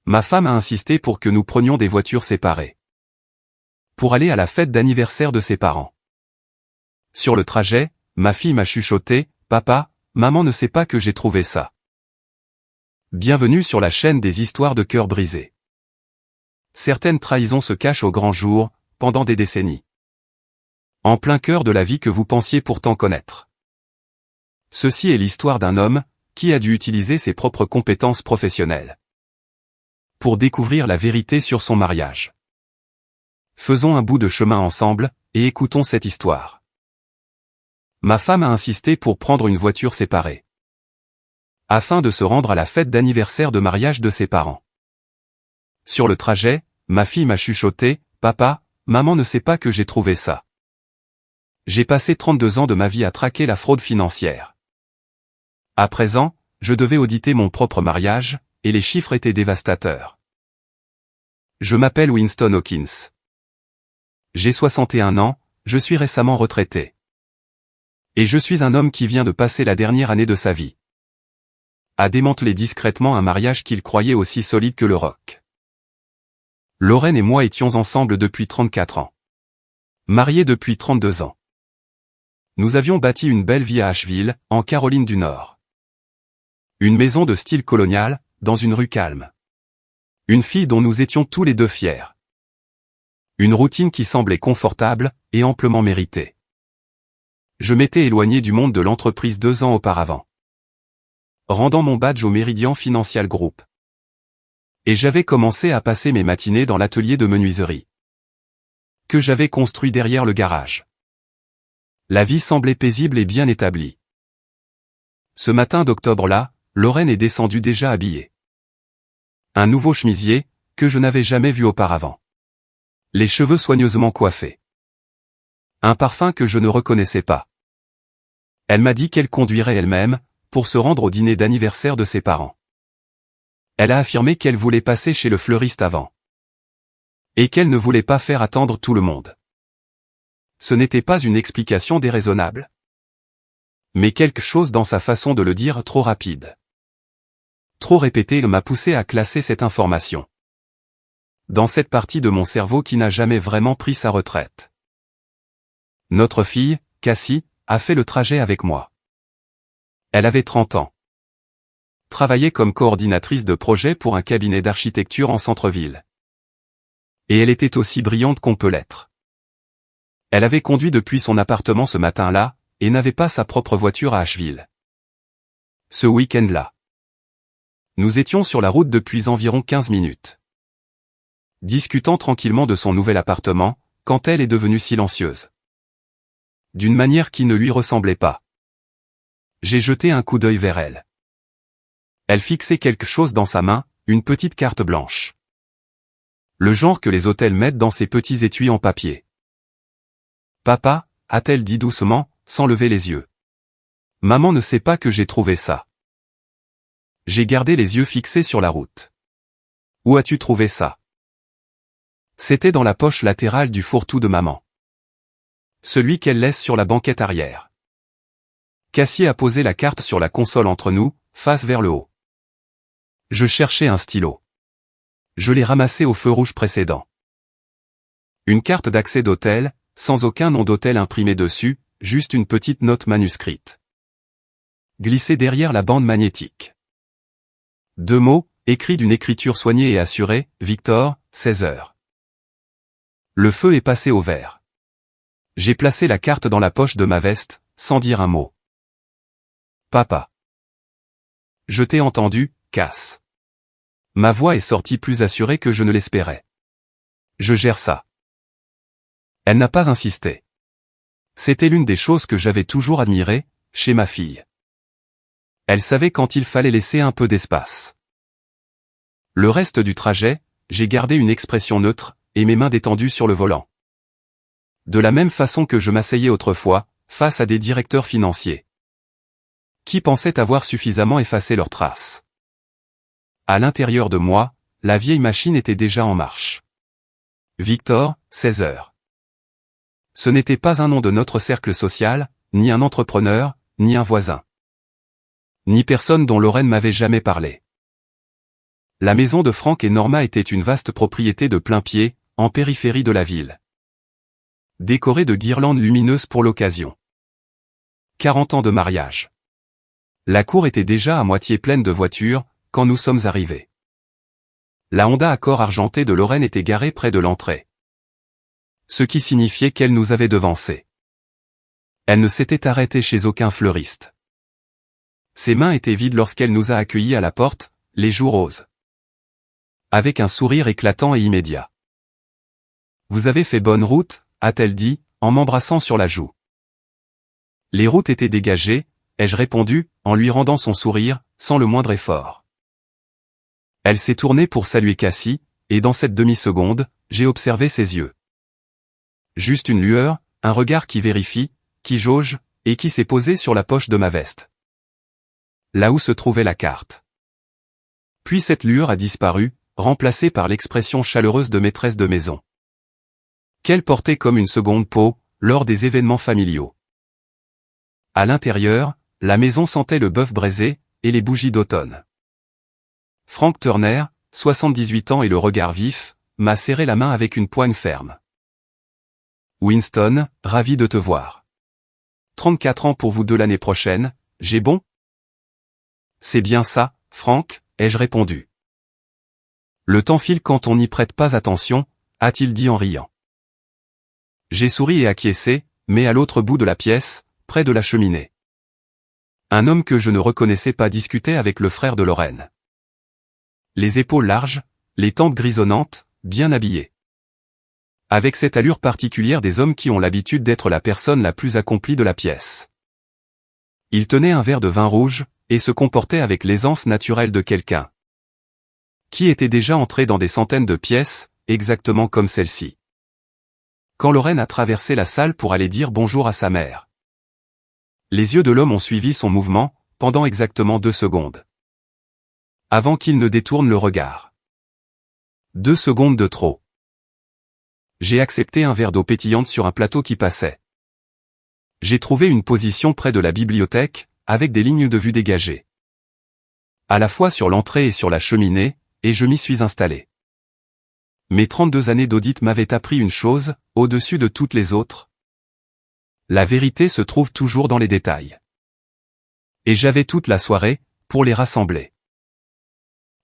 Ma femme a insisté pour que nous prenions des voitures séparées. Pour aller à la fête d'anniversaire de ses parents. Sur le trajet, ma fille m'a chuchoté, « Papa, maman ne sait pas que j'ai trouvé ça. » Bienvenue sur la chaîne des histoires de cœur brisé. Certaines trahisons se cachent au grand jour, pendant des décennies. En plein cœur de la vie que vous pensiez pourtant connaître. Ceci est l'histoire d'un homme, qui a dû utiliser ses propres compétences professionnelles. Pour découvrir la vérité sur son mariage. Faisons un bout de chemin ensemble, et écoutons cette histoire. Ma femme a insisté pour prendre une voiture séparée. Afin de se rendre à la fête d'anniversaire de mariage de ses parents. Sur le trajet, ma fille m'a chuchoté, « Papa, maman ne sait pas que j'ai trouvé ça. » J'ai passé 32 ans de ma vie à traquer la fraude financière. À présent, je devais auditer mon propre mariage, et les chiffres étaient dévastateurs. Je m'appelle Winston Hawkins. J'ai 61 ans, je suis récemment retraité. Et je suis un homme qui vient de passer la dernière année de sa vie à démanteler discrètement un mariage qu'il croyait aussi solide que le roc. Lorraine et moi étions ensemble depuis 34 ans. Mariés depuis 32 ans. Nous avions bâti une belle vie à Asheville, en Caroline du Nord. Une maison de style colonial, dans une rue calme. Une fille dont nous étions tous les deux fiers. Une routine qui semblait confortable, et amplement méritée. Je m'étais éloigné du monde de l'entreprise 2 ans auparavant. Rendant mon badge au Meridian Financial Group. Et j'avais commencé à passer mes matinées dans l'atelier de menuiserie. Que j'avais construit derrière le garage. La vie semblait paisible et bien établie. Ce matin d'octobre-là, Lorraine est descendue déjà habillée. Un nouveau chemisier, que je n'avais jamais vu auparavant. Les cheveux soigneusement coiffés. Un parfum que je ne reconnaissais pas. Elle m'a dit qu'elle conduirait elle-même, pour se rendre au dîner d'anniversaire de ses parents. Elle a affirmé qu'elle voulait passer chez le fleuriste avant. Et qu'elle ne voulait pas faire attendre tout le monde. Ce n'était pas une explication déraisonnable. Mais quelque chose dans sa façon de le dire trop rapide. Trop répété m'a poussé à classer cette information. Dans cette partie de mon cerveau qui n'a jamais vraiment pris sa retraite. Notre fille, Cassie, a fait le trajet avec moi. Elle avait 30 ans. Travaillait comme coordinatrice de projet pour un cabinet d'architecture en centre-ville. Et elle était aussi brillante qu'on peut l'être. Elle avait conduit depuis son appartement ce matin-là, et n'avait pas sa propre voiture à Asheville. Ce week-end-là. Nous étions sur la route depuis environ 15 minutes. Discutant tranquillement de son nouvel appartement, quand elle est devenue silencieuse. D'une manière qui ne lui ressemblait pas. J'ai jeté un coup d'œil vers elle. Elle fixait quelque chose dans sa main, une petite carte blanche. Le genre que les hôtels mettent dans ces petits étuis en papier. « Papa » a-t-elle dit doucement, sans lever les yeux. « Maman ne sait pas que j'ai trouvé ça. » J'ai gardé les yeux fixés sur la route. « Où as-tu trouvé ça ?» C'était dans la poche latérale du fourre-tout de maman. Celui qu'elle laisse sur la banquette arrière. Cassie a posé la carte sur la console entre nous, face vers le haut. Je cherchais un stylo. Je l'ai ramassé au feu rouge précédent. Une carte d'accès d'hôtel, sans aucun nom d'hôtel imprimé dessus, juste une petite note manuscrite. Glissée derrière la bande magnétique. 2 mots, écrits d'une écriture soignée et assurée, Victor, 16h. Le feu est passé au vert. J'ai placé la carte dans la poche de ma veste, sans dire un mot. Papa. Je t'ai entendu, Cass. Ma voix est sortie plus assurée que je ne l'espérais. Je gère ça. Elle n'a pas insisté. C'était l'une des choses que j'avais toujours admirées, chez ma fille. Elle savait quand il fallait laisser un peu d'espace. Le reste du trajet, j'ai gardé une expression neutre, et mes mains détendues sur le volant. De la même façon que je m'asseyais autrefois, face à des directeurs financiers. Qui pensaient avoir suffisamment effacé leurs traces. À l'intérieur de moi, la vieille machine était déjà en marche. Victor, 16h. Ce n'était pas un nom de notre cercle social, ni un entrepreneur, ni un voisin. Ni personne dont Lorraine m'avait jamais parlé. La maison de Franck et Norma était une vaste propriété de plein pied, en périphérie de la ville. Décorée de guirlandes lumineuses pour l'occasion. 40 ans de mariage. La cour était déjà à moitié pleine de voitures, quand nous sommes arrivés. La Honda Accord argentée de Lorraine était garée près de l'entrée. Ce qui signifiait qu'elle nous avait devancés. Elle ne s'était arrêtée chez aucun fleuriste. Ses mains étaient vides lorsqu'elle nous a accueillis à la porte, les joues roses. Avec un sourire éclatant et immédiat. « Vous avez fait bonne route ?» a-t-elle dit, en m'embrassant sur la joue. Les routes étaient dégagées, ai-je répondu, en lui rendant son sourire, sans le moindre effort. Elle s'est tournée pour saluer Cassie, et dans cette demi-seconde, j'ai observé ses yeux. Juste une lueur, un regard qui vérifie, qui jauge, et qui s'est posé sur la poche de ma veste. Là où se trouvait la carte. Puis cette lueur a disparu, remplacée par l'expression chaleureuse de maîtresse de maison. Qu'elle portait comme une seconde peau, lors des événements familiaux. À l'intérieur, la maison sentait le bœuf braisé, et les bougies d'automne. Frank Turner, 78 ans et le regard vif, m'a serré la main avec une poigne ferme. Winston, ravi de te voir. 34 ans pour vous deux l'année prochaine, j'ai bon? C'est bien ça, Frank, ai-je répondu. Le temps file quand on n'y prête pas attention, a-t-il dit en riant. J'ai souri et acquiescé, mais à l'autre bout de la pièce, près de la cheminée. Un homme que je ne reconnaissais pas discutait avec le frère de Lorraine. Les épaules larges, les tempes grisonnantes, bien habillé. Avec cette allure particulière des hommes qui ont l'habitude d'être la personne la plus accomplie de la pièce. Il tenait un verre de vin rouge, et se comportait avec l'aisance naturelle de quelqu'un qui était déjà entré dans des centaines de pièces, exactement comme celle-ci. Quand Lorraine a traversé la salle pour aller dire bonjour à sa mère. Les yeux de l'homme ont suivi son mouvement, pendant exactement 2 secondes. Avant qu'il ne détourne le regard. 2 secondes de trop. J'ai accepté un verre d'eau pétillante sur un plateau qui passait. J'ai trouvé une position près de la bibliothèque, avec des lignes de vue dégagées. À la fois sur l'entrée et sur la cheminée, et je m'y suis installé. Mes 32 années d'audit m'avaient appris une chose, au-dessus de toutes les autres. La vérité se trouve toujours dans les détails. Et j'avais toute la soirée, pour les rassembler.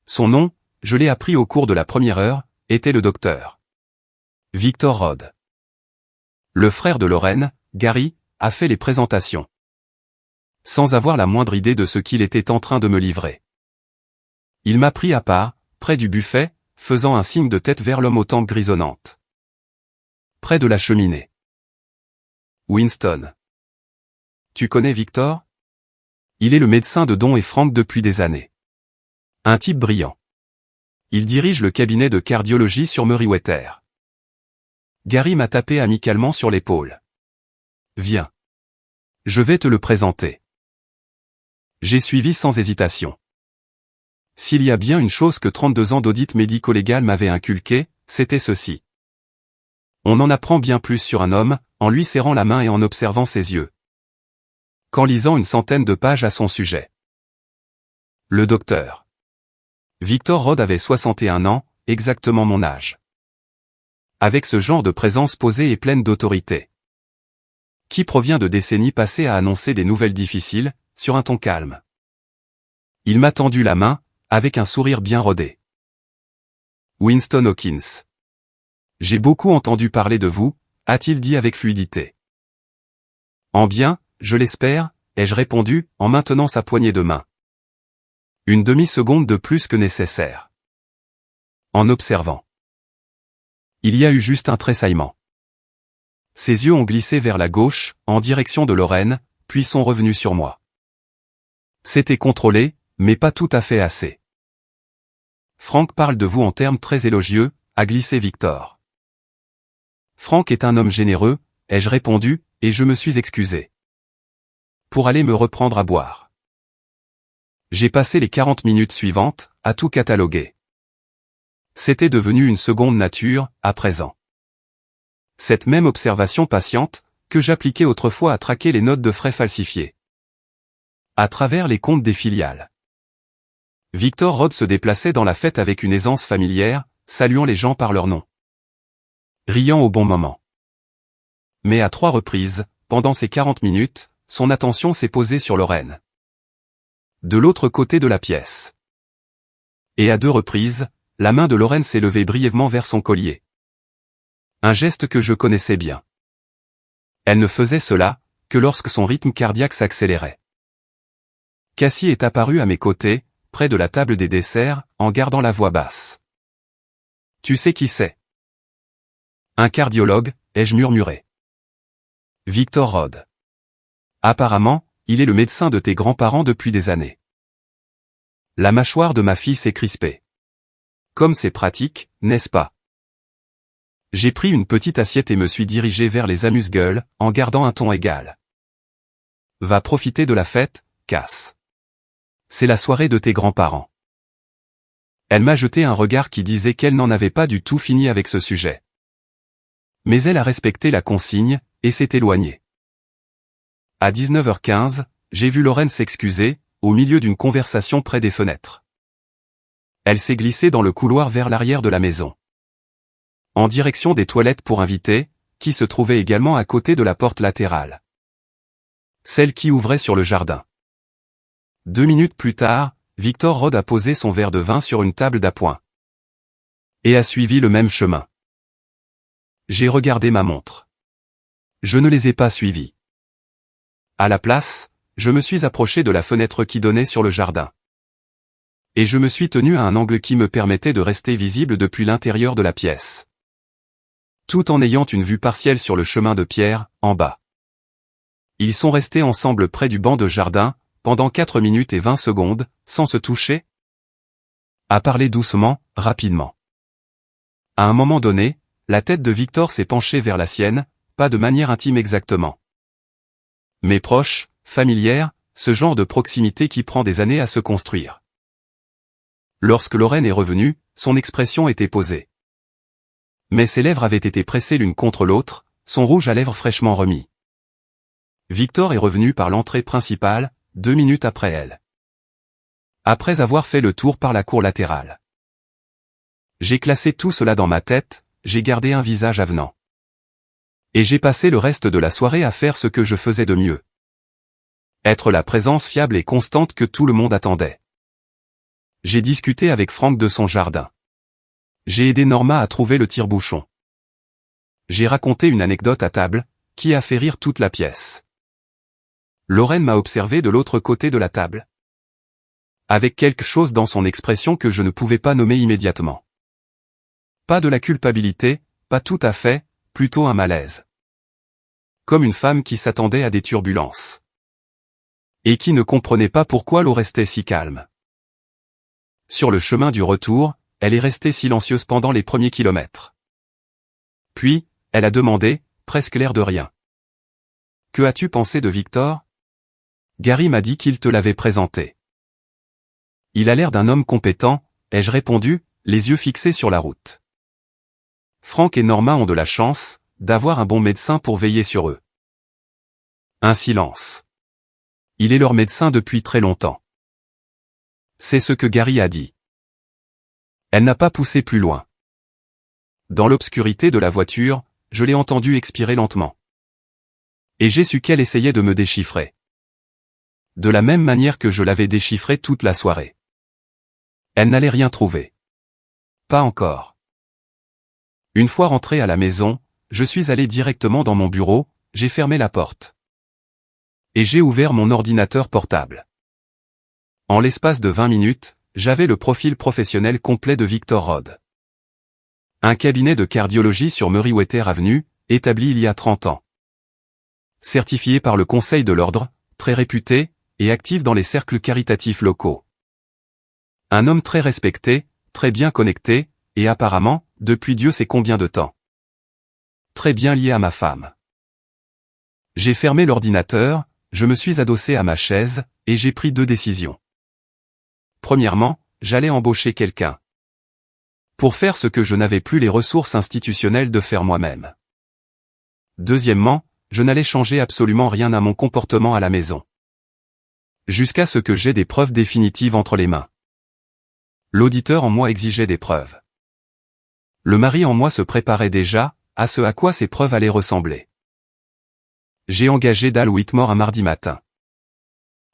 Son nom, je l'ai appris au cours de la première heure, était le docteur Victor Rod. Le frère de Lorraine, Gary, a fait les présentations. Sans avoir la moindre idée de ce qu'il était en train de me livrer. Il m'a pris à part, près du buffet, faisant un signe de tête vers l'homme aux tempes grisonnantes. Près de la cheminée. Winston. Tu connais Victor? Il est le médecin de Don et Frank depuis des années. Un type brillant. Il dirige le cabinet de cardiologie sur Meriwether. Gary m'a tapé amicalement sur l'épaule. Viens. Je vais te le présenter. J'ai suivi sans hésitation. S'il y a bien une chose que 32 ans d'audit médico-légal m'avaient inculqué, c'était ceci. On en apprend bien plus sur un homme, en lui serrant la main et en observant ses yeux, qu'en lisant une centaine de pages à son sujet. Le docteur Victor Rod avait 61 ans, exactement mon âge. Avec ce genre de présence posée et pleine d'autorité, qui provient de décennies passées à annoncer des nouvelles difficiles, sur un ton calme. Il m'a tendu la main, avec un sourire bien rodé. Winston Hawkins. J'ai beaucoup entendu parler de vous, a-t-il dit avec fluidité. En bien, je l'espère, ai-je répondu, en maintenant sa poignée de main. Une demi-seconde de plus que nécessaire. En observant. Il y a eu juste un tressaillement. Ses yeux ont glissé vers la gauche, en direction de Lorraine, puis sont revenus sur moi. C'était contrôlé, mais pas tout à fait assez. Frank parle de vous en termes très élogieux, a glissé Victor. Frank est un homme généreux, ai-je répondu, et je me suis excusé. Pour aller me reprendre à boire. J'ai passé les 40 minutes suivantes, à tout cataloguer. C'était devenu une seconde nature, à présent. Cette même observation patiente, que j'appliquais autrefois à traquer les notes de frais falsifiées. À travers les comptes des filiales. Victor Rod se déplaçait dans la fête avec une aisance familière, saluant les gens par leur nom. Riant au bon moment. Mais à 3 reprises, pendant ces 40 minutes, son attention s'est posée sur Lorraine. De l'autre côté de la pièce. Et à 2 reprises, la main de Lorraine s'est levée brièvement vers son collier. Un geste que je connaissais bien. Elle ne faisait cela que lorsque son rythme cardiaque s'accélérait. Cassie est apparue à mes côtés, près de la table des desserts, en gardant la voix basse. Tu sais qui c'est? Un cardiologue, ai-je murmuré. Victor Rod. Apparemment, il est le médecin de tes grands-parents depuis des années. La mâchoire de ma fille s'est crispée. Comme c'est pratique, n'est-ce pas? J'ai pris une petite assiette et me suis dirigé vers les amuse-gueules, en gardant un ton égal. Va profiter de la fête, Cass. C'est la soirée de tes grands-parents. Elle m'a jeté un regard qui disait qu'elle n'en avait pas du tout fini avec ce sujet. Mais elle a respecté la consigne, et s'est éloignée. À 19h15, j'ai vu Lorraine s'excuser, au milieu d'une conversation près des fenêtres. Elle s'est glissée dans le couloir vers l'arrière de la maison. En direction des toilettes pour invités, qui se trouvaient également à côté de la porte latérale. Celle qui ouvrait sur le jardin. 2 minutes plus tard, Victor Rod a posé son verre de vin sur une table d'appoint. Et a suivi le même chemin. J'ai regardé ma montre. Je ne les ai pas suivis. À la place, je me suis approché de la fenêtre qui donnait sur le jardin. Et je me suis tenu à un angle qui me permettait de rester visible depuis l'intérieur de la pièce. Tout en ayant une vue partielle sur le chemin de pierre, en bas. Ils sont restés ensemble près du banc de jardin, pendant 4 minutes et 20 secondes, sans se toucher. À parler doucement, rapidement. À un moment donné, la tête de Victor s'est penchée vers la sienne, pas de manière intime exactement. Mais proche, familière, ce genre de proximité qui prend des années à se construire. Lorsque Lorraine est revenue, son expression était posée. Mais ses lèvres avaient été pressées l'une contre l'autre, son rouge à lèvres fraîchement remis. Victor est revenu par l'entrée principale, 2 minutes après elle. Après avoir fait le tour par la cour latérale. J'ai classé tout cela dans ma tête, j'ai gardé un visage avenant. Et j'ai passé le reste de la soirée à faire ce que je faisais de mieux. Être la présence fiable et constante que tout le monde attendait. J'ai discuté avec Franck de son jardin. J'ai aidé Norma à trouver le tire-bouchon. J'ai raconté une anecdote à table, qui a fait rire toute la pièce. Lorraine m'a observé de l'autre côté de la table. Avec quelque chose dans son expression que je ne pouvais pas nommer immédiatement. Pas de la culpabilité, pas tout à fait, plutôt un malaise. Comme une femme qui s'attendait à des turbulences. Et qui ne comprenait pas pourquoi l'eau restait si calme. Sur le chemin du retour, elle est restée silencieuse pendant les premiers kilomètres. Puis, elle a demandé, presque l'air de rien. Que as-tu pensé de Victor? Gary m'a dit qu'il te l'avait présenté. Il a l'air d'un homme compétent, ai-je répondu, les yeux fixés sur la route. Franck et Norma ont de la chance d'avoir un bon médecin pour veiller sur eux. Un silence. Il est leur médecin depuis très longtemps. C'est ce que Gary a dit. Elle n'a pas poussé plus loin. Dans l'obscurité de la voiture, je l'ai entendu expirer lentement. Et j'ai su qu'elle essayait de me déchiffrer. De la même manière que je l'avais déchiffré toute la soirée. Elle n'allait rien trouver. Pas encore. Une fois rentré à la maison, je suis allé directement dans mon bureau, j'ai fermé la porte. Et j'ai ouvert mon ordinateur portable. En l'espace de 20 minutes, j'avais le profil professionnel complet de Victor Rod. Un cabinet de cardiologie sur Meriwether Avenue, établi il y a 30 ans. Certifié par le Conseil de l'Ordre, très réputé, et actif dans les cercles caritatifs locaux. Un homme très respecté, très bien connecté, et apparemment, depuis Dieu sait combien de temps. Très bien lié à ma femme. J'ai fermé l'ordinateur, je me suis adossé à ma chaise, et j'ai pris 2 décisions. Premièrement, j'allais embaucher quelqu'un. Pour faire ce que je n'avais plus les ressources institutionnelles de faire moi-même. Deuxièmement, je n'allais changer absolument rien à mon comportement à la maison. Jusqu'à ce que j'aie des preuves définitives entre les mains. L'auditeur en moi exigeait des preuves. Le mari en moi se préparait déjà à ce à quoi ces preuves allaient ressembler. J'ai engagé Dal Whitmore un mardi matin.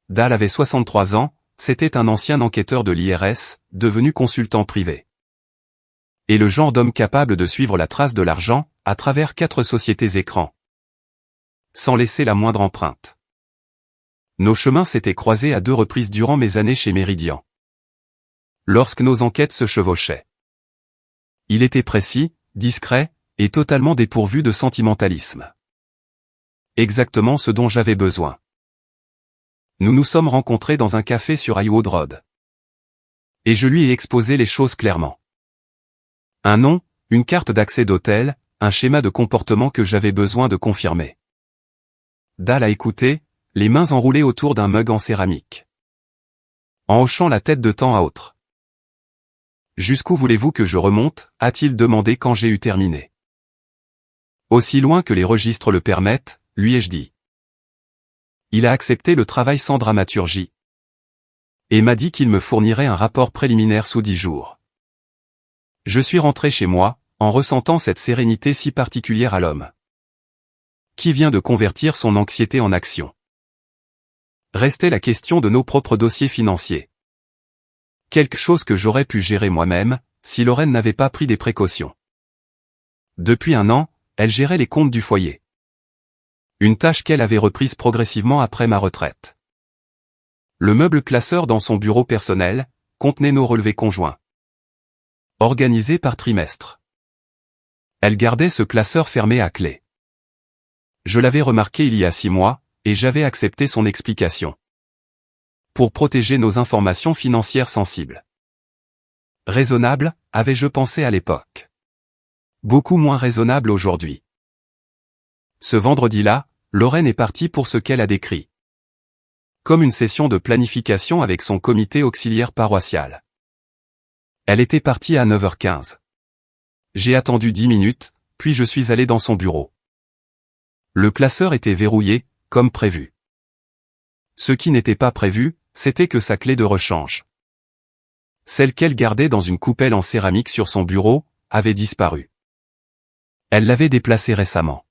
Dal avait 63 ans, c'était un ancien enquêteur de l'IRS, devenu consultant privé. Et le genre d'homme capable de suivre la trace de l'argent, à travers 4 sociétés écrans. Sans laisser la moindre empreinte. Nos chemins s'étaient croisés à 2 reprises durant mes années chez Meridian. Lorsque nos enquêtes se chevauchaient. Il était précis, discret, et totalement dépourvu de sentimentalisme. Exactement ce dont j'avais besoin. Nous nous sommes rencontrés dans un café sur Highwood Road. Et je lui ai exposé les choses clairement. Un nom, une carte d'accès d'hôtel, un schéma de comportement que j'avais besoin de confirmer. Dal a écouté, les mains enroulées autour d'un mug en céramique. En hochant la tête de temps à autre. Jusqu'où voulez-vous que je remonte, a-t-il demandé quand j'ai eu terminé. Aussi loin que les registres le permettent, lui ai-je dit. Il a accepté le travail sans dramaturgie. Et m'a dit qu'il me fournirait un rapport préliminaire sous 10 jours. Je suis rentré chez moi, en ressentant cette sérénité si particulière à l'homme. Qui vient de convertir son anxiété en action. Restait la question de nos propres dossiers financiers. Quelque chose que j'aurais pu gérer moi-même, si Lorraine n'avait pas pris des précautions. Depuis 1 an, elle gérait les comptes du foyer. Une tâche qu'elle avait reprise progressivement après ma retraite. Le meuble classeur dans son bureau personnel contenait nos relevés conjoints. Organisés par trimestre. Elle gardait ce classeur fermé à clé. Je l'avais remarqué il y a 6 mois, et j'avais accepté son explication. Pour protéger nos informations financières sensibles. Raisonnable, avais-je pensé à l'époque. Beaucoup moins raisonnable aujourd'hui. Ce vendredi-là, Lorraine est partie pour ce qu'elle a décrit. Comme une session de planification avec son comité auxiliaire paroissial. Elle était partie à 9h15. J'ai attendu 10 minutes, puis je suis allé dans son bureau. Le classeur était verrouillé, comme prévu. Ce qui n'était pas prévu, c'était que sa clé de rechange, celle qu'elle gardait dans une coupelle en céramique sur son bureau, avait disparu. Elle l'avait déplacée récemment.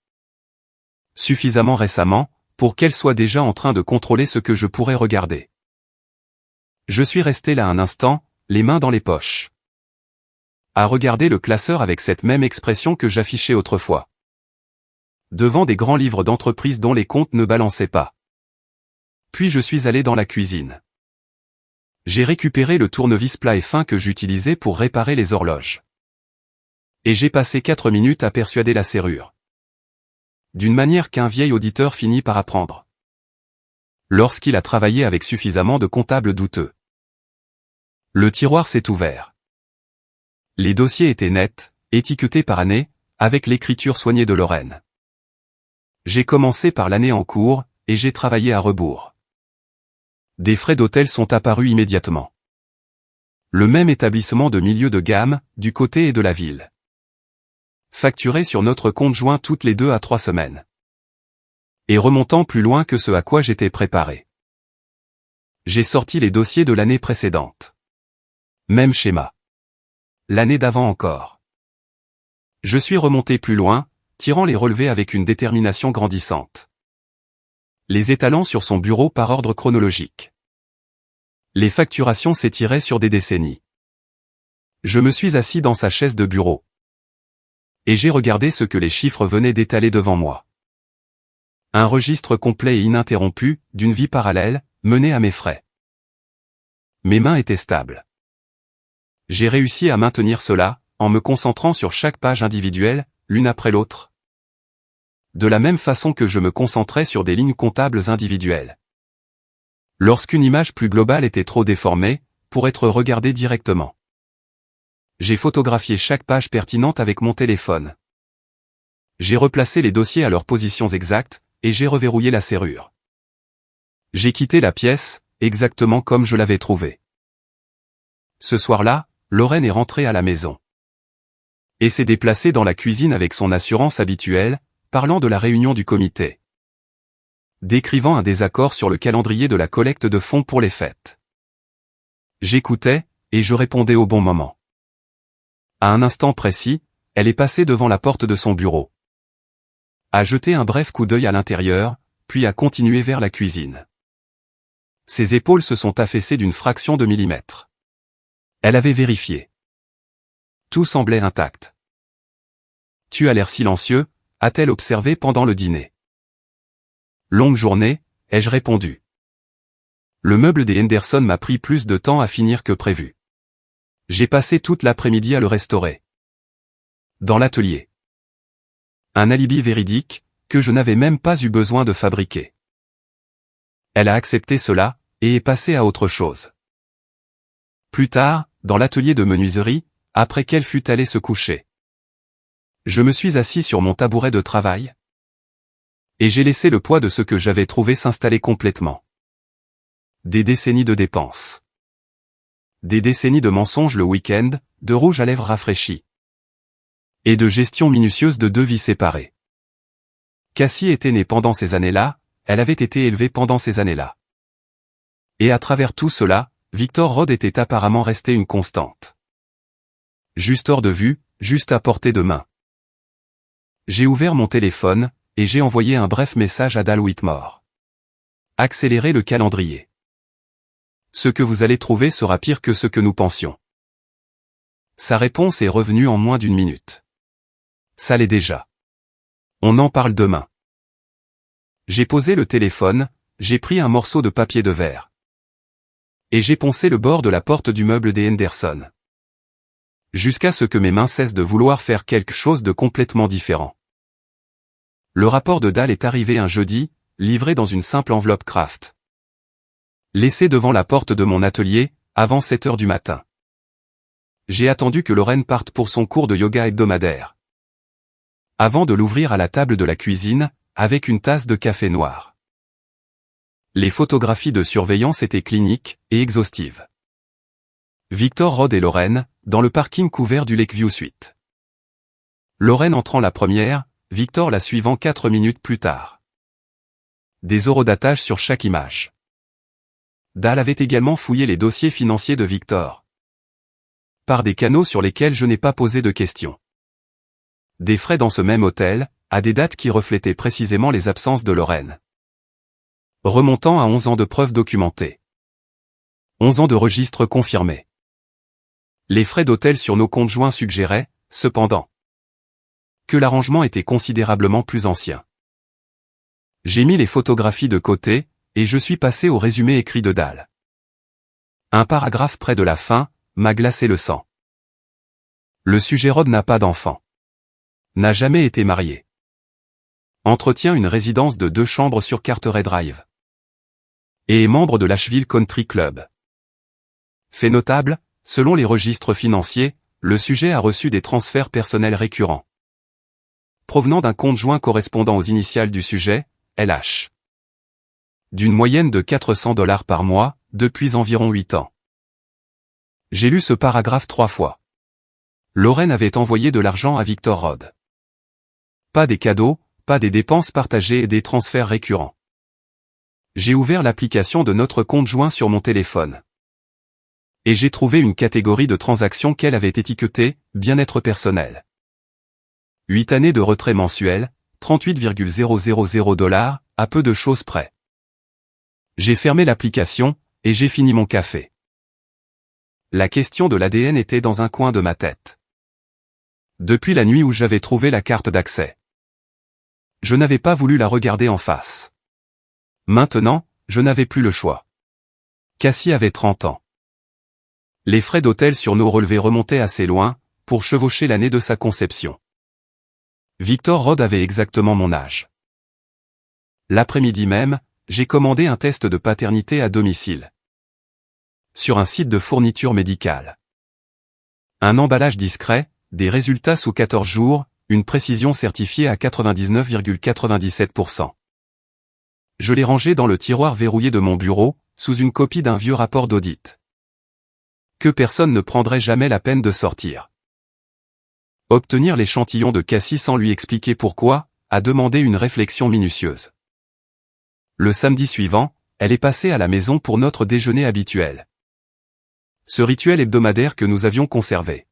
Suffisamment récemment, pour qu'elle soit déjà en train de contrôler ce que je pourrais regarder. Je suis resté là un instant, les mains dans les poches. À regarder le classeur avec cette même expression que j'affichais autrefois. Devant des grands livres d'entreprise dont les comptes ne balançaient pas. Puis je suis allé dans la cuisine. J'ai récupéré le tournevis plat et fin que j'utilisais pour réparer les horloges. Et j'ai passé 4 minutes à persuader la serrure. D'une manière qu'un vieil auditeur finit par apprendre. Lorsqu'il a travaillé avec suffisamment de comptables douteux. Le tiroir s'est ouvert. Les dossiers étaient nets, étiquetés par année, avec l'écriture soignée de Lorraine. J'ai commencé par l'année en cours, et j'ai travaillé à rebours. Des frais d'hôtel sont apparus immédiatement. Le même établissement de milieu de gamme, du côté et de la ville. Facturé sur notre compte joint toutes les 2 à 3 semaines. Et remontant plus loin que ce à quoi j'étais préparé. J'ai sorti les dossiers de l'année précédente. Même schéma. L'année d'avant encore. Je suis remonté plus loin, tirant les relevés avec une détermination grandissante. Les étalant sur son bureau par ordre chronologique. Les facturations s'étiraient sur des décennies. Je me suis assis dans sa chaise de bureau. Et j'ai regardé ce que les chiffres venaient d'étaler devant moi. Un registre complet et ininterrompu, d'une vie parallèle, menée à mes frais. Mes mains étaient stables. J'ai réussi à maintenir cela, en me concentrant sur chaque page individuelle, l'une après l'autre. De la même façon que je me concentrais sur des lignes comptables individuelles. Lorsqu'une image plus globale était trop déformée, pour être regardée directement. J'ai photographié chaque page pertinente avec mon téléphone. J'ai replacé les dossiers à leurs positions exactes, et j'ai reverrouillé la serrure. J'ai quitté la pièce, exactement comme je l'avais trouvée. Ce soir-là, Lorraine est rentrée à la maison. Et s'est déplacée dans la cuisine avec son assurance habituelle, parlant de la réunion du comité. Décrivant un désaccord sur le calendrier de la collecte de fonds pour les fêtes. J'écoutais, et je répondais au bon moment. À un instant précis, elle est passée devant la porte de son bureau. A jeté un bref coup d'œil à l'intérieur, puis a continué vers la cuisine. Ses épaules se sont affaissées d'une fraction de millimètre. Elle avait vérifié. Tout semblait intact. Tu as l'air silencieux, a-t-elle observé pendant le dîner. Longue journée, ai-je répondu. Le meuble des Henderson m'a pris plus de temps à finir que prévu. J'ai passé toute l'après-midi à le restaurer. Dans l'atelier. Un alibi véridique, que je n'avais même pas eu besoin de fabriquer. Elle a accepté cela, et est passée à autre chose. Plus tard, dans l'atelier de menuiserie, après qu'elle fut allée se coucher. Je me suis assis sur mon tabouret de travail. Et j'ai laissé le poids de ce que j'avais trouvé s'installer complètement. Des décennies de dépenses. Des décennies de mensonges le week-end, de rouge à lèvres rafraîchi. Et de gestion minutieuse de deux vies séparées. Cassie était née pendant ces années-là, elle avait été élevée pendant ces années-là. Et à travers tout cela, Victor Rod était apparemment resté une constante. Juste hors de vue, juste à portée de main. J'ai ouvert mon téléphone, et j'ai envoyé un bref message à Dal Whitmore. Accélérez le calendrier. Ce que vous allez trouver sera pire que ce que nous pensions. Sa réponse est revenue en moins d'une minute. Ça l'est déjà. On en parle demain. J'ai posé le téléphone, j'ai pris un morceau de papier de verre. Et j'ai poncé le bord de la porte du meuble des Henderson. Jusqu'à ce que mes mains cessent de vouloir faire quelque chose de complètement différent. Le rapport de Dal est arrivé un jeudi, livré dans une simple enveloppe Kraft. Laissé devant la porte de mon atelier, avant 7 heures du matin. J'ai attendu que Lorraine parte pour son cours de yoga hebdomadaire. Avant de l'ouvrir à la table de la cuisine, avec une tasse de café noir. Les photographies de surveillance étaient cliniques et exhaustives. Victor Rod et Lorraine, dans le parking couvert du Lakeview Suite. Lorraine entrant la première, Victor la suivant 4 minutes plus tard. Des horodatage sur chaque image. Dal avait également fouillé les dossiers financiers de Victor. Par des canaux sur lesquels je n'ai pas posé de questions. Des frais dans ce même hôtel, à des dates qui reflétaient précisément les absences de Lorraine. Remontant à 11 ans de preuves documentées. 11 ans de registres confirmés. Les frais d'hôtel sur nos comptes joints suggéraient, cependant, que l'arrangement était considérablement plus ancien. J'ai mis les photographies de côté, et je suis passé au résumé écrit de Dal. Un paragraphe près de la fin, m'a glacé le sang. Le sujet Rod n'a pas d'enfant. N'a jamais été marié. Entretient une résidence de 2 chambres sur Carteret Drive. Et est membre de l'Asheville Country Club. Fait notable, selon les registres financiers, le sujet a reçu des transferts personnels récurrents. Provenant d'un compte joint correspondant aux initiales du sujet, LH. D'une moyenne de $400 par mois, depuis environ 8 ans. J'ai lu ce paragraphe 3 fois. Lorraine avait envoyé de l'argent à Victor Rod. Pas des cadeaux, pas des dépenses partagées et des transferts récurrents. J'ai ouvert l'application de notre compte joint sur mon téléphone. Et j'ai trouvé une catégorie de transactions qu'elle avait étiquetée « Bien-être personnel ». 8 années de retrait mensuel, 38,000 $, à peu de choses près. J'ai fermé l'application, et j'ai fini mon café. La question de l'ADN était dans un coin de ma tête. Depuis la nuit où j'avais trouvé la carte d'accès. Je n'avais pas voulu la regarder en face. Maintenant, je n'avais plus le choix. Cassie avait 30 ans. Les frais d'hôtel sur nos relevés remontaient assez loin, pour chevaucher l'année de sa conception. Victor Rod avait exactement mon âge. L'après-midi même, j'ai commandé un test de paternité à domicile. Sur un site de fourniture médicale. Un emballage discret, des résultats sous 14 jours, une précision certifiée à 99,97%. Je l'ai rangé dans le tiroir verrouillé de mon bureau, sous une copie d'un vieux rapport d'audit. Que personne ne prendrait jamais la peine de sortir. Obtenir l'échantillon de Cassie sans lui expliquer pourquoi, a demandé une réflexion minutieuse. Le samedi suivant, elle est passée à la maison pour notre déjeuner habituel. Ce rituel hebdomadaire que nous avions conservé.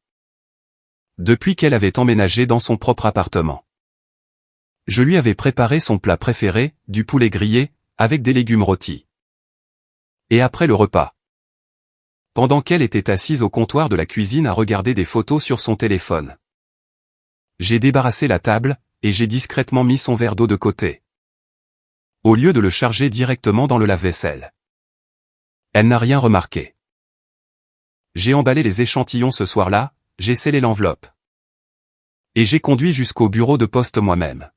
Depuis qu'elle avait emménagé dans son propre appartement. Je lui avais préparé son plat préféré, du poulet grillé, avec des légumes rôtis. Et après le repas. Pendant qu'elle était assise au comptoir de la cuisine à regarder des photos sur son téléphone. J'ai débarrassé la table, et j'ai discrètement mis son verre d'eau de côté. Au lieu de le charger directement dans le lave-vaisselle. Elle n'a rien remarqué. J'ai emballé les échantillons ce soir-là, j'ai scellé l'enveloppe. Et j'ai conduit jusqu'au bureau de poste moi-même.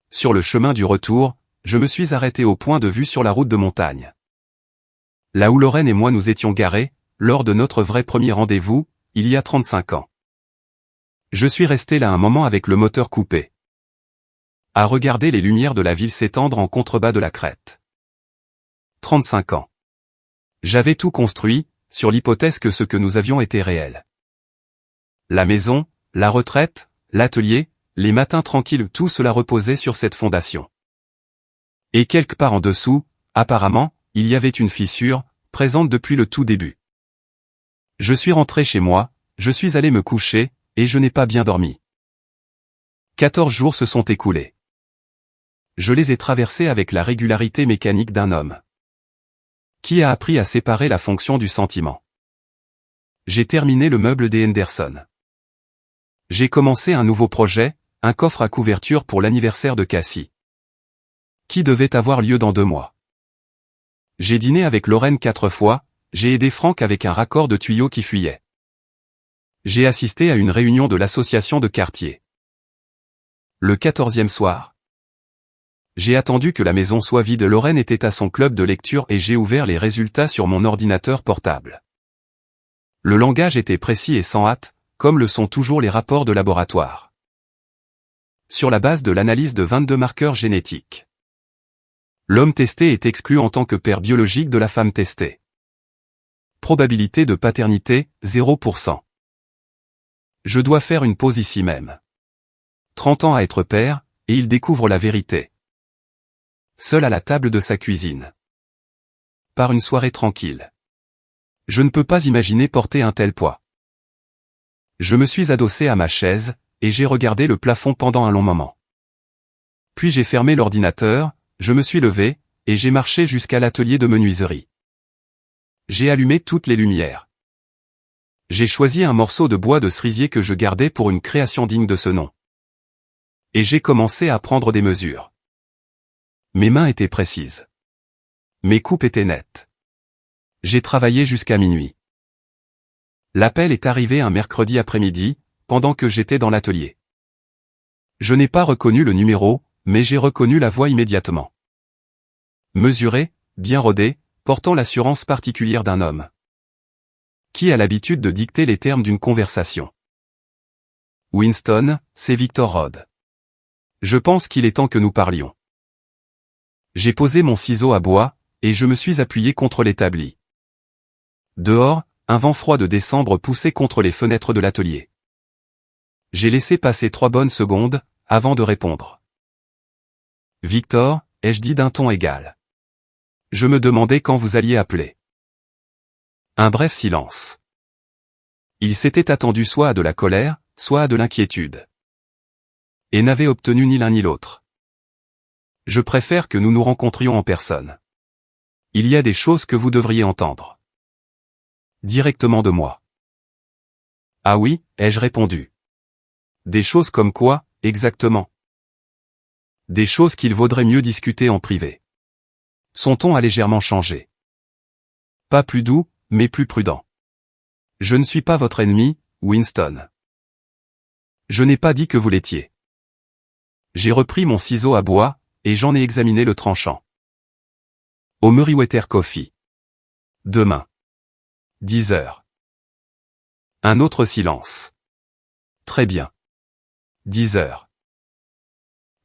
Sur le chemin du retour, je me suis arrêté au point de vue sur la route de montagne. Là où Lorraine et moi nous étions garés, lors de notre vrai premier rendez-vous, il y a 35 ans. Je suis resté là un moment avec le moteur coupé. À regarder les lumières de la ville s'étendre en contrebas de la crête. 35 ans. J'avais tout construit, sur l'hypothèse que ce que nous avions était réel. La maison, la retraite, l'atelier, les matins tranquilles, tout cela reposait sur cette fondation. Et quelque part en dessous, apparemment, il y avait une fissure, présente depuis le tout début. Je suis rentré chez moi, je suis allé me coucher, et je n'ai pas bien dormi. 14 jours se sont écoulés. Je les ai traversés avec la régularité mécanique d'un homme. Qui a appris à séparer la fonction du sentiment. J'ai terminé le meuble des Henderson. J'ai commencé un nouveau projet, un coffre à couverture pour l'anniversaire de Cassie. Qui devait avoir lieu dans 2 mois. J'ai dîné avec Lorraine 4 fois, j'ai aidé Franck avec un raccord de tuyau qui fuyait. J'ai assisté à une réunion de l'association de quartier. Le 14e soir. J'ai attendu que la maison soit vide. Lorraine était à son club de lecture et j'ai ouvert les résultats sur mon ordinateur portable. Le langage était précis et sans hâte, comme le sont toujours les rapports de laboratoire. Sur la base de l'analyse de 22 marqueurs génétiques. L'homme testé est exclu en tant que père biologique de la femme testée. Probabilité de paternité, 0%. Je dois faire une pause ici même. 30 ans à être père, et il découvre la vérité. Seul à la table de sa cuisine. Par une soirée tranquille. Je ne peux pas imaginer porter un tel poids. Je me suis adossé à ma chaise, et j'ai regardé le plafond pendant un long moment. Puis j'ai fermé l'ordinateur, je me suis levé, et j'ai marché jusqu'à l'atelier de menuiserie. J'ai allumé toutes les lumières. J'ai choisi un morceau de bois de cerisier que je gardais pour une création digne de ce nom. Et j'ai commencé à prendre des mesures. Mes mains étaient précises. Mes coupes étaient nettes. J'ai travaillé jusqu'à minuit. L'appel est arrivé un mercredi après-midi, pendant que j'étais dans l'atelier. Je n'ai pas reconnu le numéro, mais j'ai reconnu la voix immédiatement. Mesuré, bien rodé, portant l'assurance particulière d'un homme. Qui a l'habitude de dicter les termes d'une conversation. Winston, c'est Victor Rod. Je pense qu'il est temps que nous parlions. J'ai posé mon ciseau à bois, et je me suis appuyé contre l'établi. Dehors, un vent froid de décembre poussait contre les fenêtres de l'atelier. J'ai laissé passer 3 bonnes secondes, avant de répondre. Victor, ai-je dit d'un ton égal. Je me demandais quand vous alliez appeler. Un bref silence. Il s'était attendu soit à de la colère, soit à de l'inquiétude. Et n'avait obtenu ni l'un ni l'autre. Je préfère que nous nous rencontrions en personne. Il y a des choses que vous devriez entendre. Directement de moi. Ah oui, ai-je répondu. Des choses comme quoi, exactement? Des choses qu'il vaudrait mieux discuter en privé. Son ton a légèrement changé. Pas plus doux, mais plus prudent. Je ne suis pas votre ennemi, Winston. Je n'ai pas dit que vous l'étiez. J'ai repris mon ciseau à bois, et j'en ai examiné le tranchant. Au Meriwether Coffee. Demain. 10 heures. Un autre silence. Très bien. 10 heures.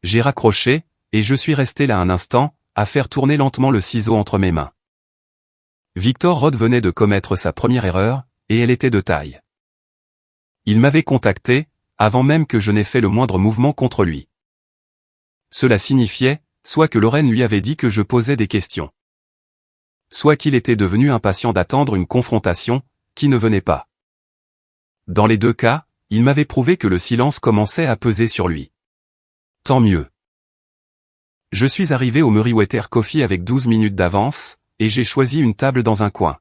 J'ai raccroché, et je suis resté là un instant, à faire tourner lentement le ciseau entre mes mains. Victor Rod venait de commettre sa première erreur, et elle était de taille. Il m'avait contacté, avant même que je n'ai fait le moindre mouvement contre lui. Cela signifiait, soit que Lorraine lui avait dit que je posais des questions. soit qu'il était devenu impatient d'attendre une confrontation, qui ne venait pas. Dans les deux cas, il m'avait prouvé que le silence commençait à peser sur lui. Tant mieux. Je suis arrivé au Meriwether Coffee avec 12 minutes d'avance, et j'ai choisi une table dans un coin.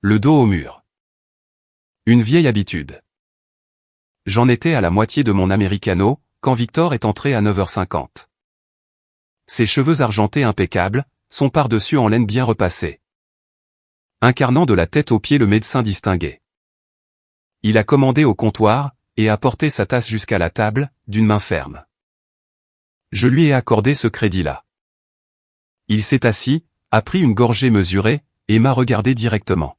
Le dos au mur. Une vieille habitude. J'en étais à la moitié de mon americano, quand Victor est entré à 9h50. Ses cheveux argentés impeccables, son par-dessus en laine bien repassé. Incarnant de la tête aux pieds le médecin distingué. Il a commandé au comptoir, et a porté sa tasse jusqu'à la table, d'une main ferme. Je lui ai accordé ce crédit-là. Il s'est assis, a pris une gorgée mesurée, et m'a regardé directement.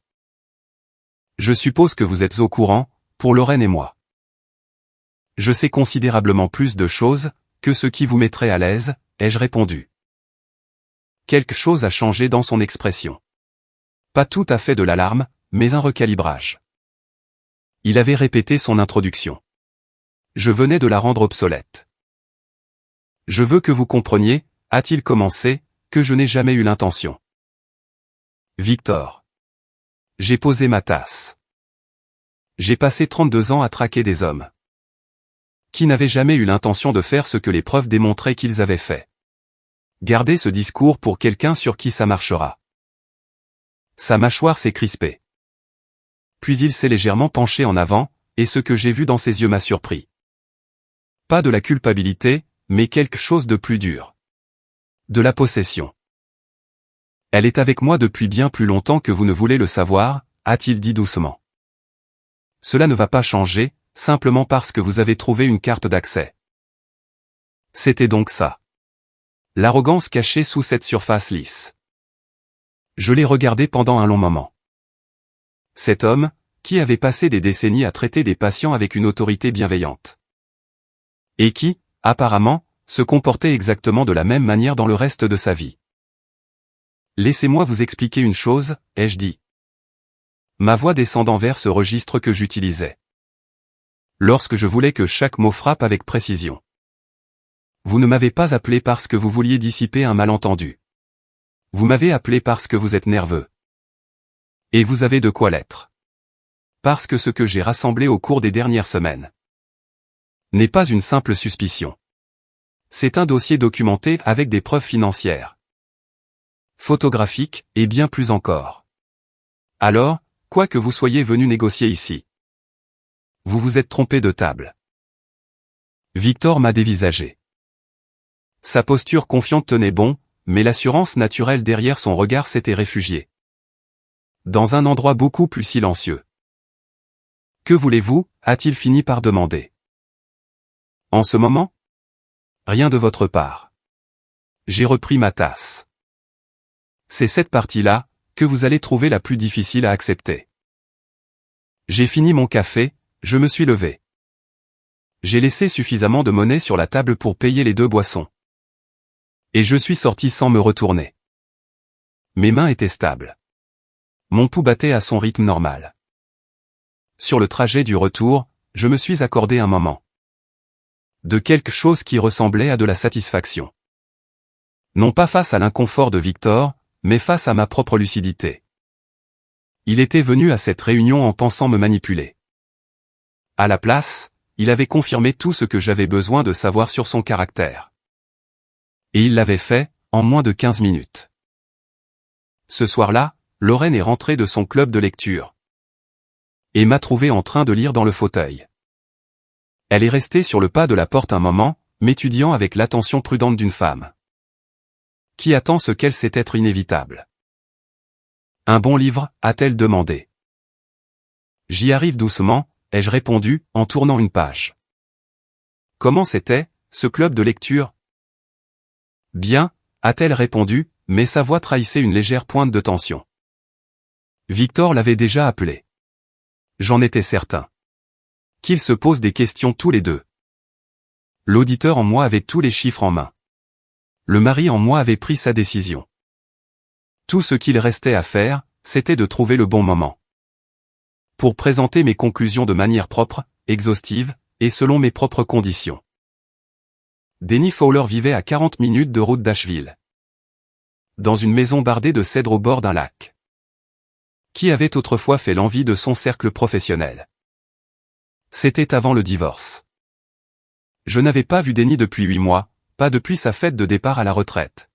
Je suppose que vous êtes au courant, pour Lorraine et moi. Je sais considérablement plus de choses, que ce qui vous mettrait à l'aise, ai-je répondu. Quelque chose a changé dans son expression. Pas tout à fait de l'alarme, mais un recalibrage. Il avait répété son introduction. Je venais de la rendre obsolète. Je veux que vous compreniez, a-t-il commencé, que je n'ai jamais eu l'intention. Victor. J'ai posé ma tasse. J'ai passé 32 ans à traquer des hommes qui n'avaient jamais eu l'intention de faire ce que les preuves démontraient qu'ils avaient fait. Gardez ce discours pour quelqu'un sur qui ça marchera. Sa mâchoire s'est crispée. Puis il s'est légèrement penché en avant, et ce que j'ai vu dans ses yeux m'a surpris. Pas de la culpabilité, mais quelque chose de plus dur. De la possession. Elle est avec moi depuis bien plus longtemps que vous ne voulez le savoir, a-t-il dit doucement. Cela ne va pas changer, simplement parce que vous avez trouvé une carte d'accès. C'était donc ça. L'arrogance cachée sous cette surface lisse. Je l'ai regardé pendant un long moment. Cet homme, qui avait passé des décennies à traiter des patients avec une autorité bienveillante. Et qui, apparemment, se comportait exactement de la même manière dans le reste de sa vie. Laissez-moi vous expliquer une chose, ai-je dit. Ma voix descendant vers ce registre que j'utilisais. Lorsque je voulais que chaque mot frappe avec précision. Vous ne m'avez pas appelé parce que vous vouliez dissiper un malentendu. Vous m'avez appelé parce que vous êtes nerveux. Et vous avez de quoi l'être. Parce que ce que j'ai rassemblé au cours des dernières semaines n'est pas une simple suspicion. C'est un dossier documenté avec des preuves financières, photographiques, et bien plus encore. Alors, quoi que vous soyez venu négocier ici, vous vous êtes trompé de table. Victor m'a dévisagé. Sa posture confiante tenait bon, mais l'assurance naturelle derrière son regard s'était réfugiée. Dans un endroit beaucoup plus silencieux. Que voulez-vous, a-t-il fini par demander. En ce moment? Rien de votre part. J'ai repris ma tasse. C'est cette partie-là, que vous allez trouver la plus difficile à accepter. J'ai fini mon café, je me suis levé. J'ai laissé suffisamment de monnaie sur la table pour payer les 2 boissons. Et je suis sorti sans me retourner. Mes mains étaient stables. Mon pouls battait à son rythme normal. Sur le trajet du retour, je me suis accordé un moment. De quelque chose qui ressemblait à de la satisfaction. Non pas face à l'inconfort de Victor, mais face à ma propre lucidité. Il était venu à cette réunion en pensant me manipuler. À la place, il avait confirmé tout ce que j'avais besoin de savoir sur son caractère. Et il l'avait fait, en moins de 15 minutes. Ce soir-là, Lorraine est rentrée de son club de lecture. Et m'a trouvé en train de lire dans le fauteuil. Elle est restée sur le pas de la porte un moment, m'étudiant avec l'attention prudente d'une femme qui attend ce qu'elle sait être inévitable. Un bon livre, a-t-elle demandé. J'y arrive doucement, ai-je répondu, en tournant une page. Comment c'était, ce club de lecture? Bien, a-t-elle répondu, mais sa voix trahissait une légère pointe de tension. Victor l'avait déjà appelé. J'en étais certain. Qu'ils se posent des questions tous les deux. L'auditeur en moi avait tous les chiffres en main. Le mari en moi avait pris sa décision. Tout ce qu'il restait à faire, c'était de trouver le bon moment. Pour présenter mes conclusions de manière propre, exhaustive, et selon mes propres conditions. Denny Fowler vivait à 40 minutes de route d'Asheville. dans une maison bardée de cèdres au bord d'un lac. Qui avait autrefois fait l'envie de son cercle professionnel. C'était avant le divorce. Je n'avais pas vu Denis depuis 8 mois, pas depuis sa fête de départ à la retraite.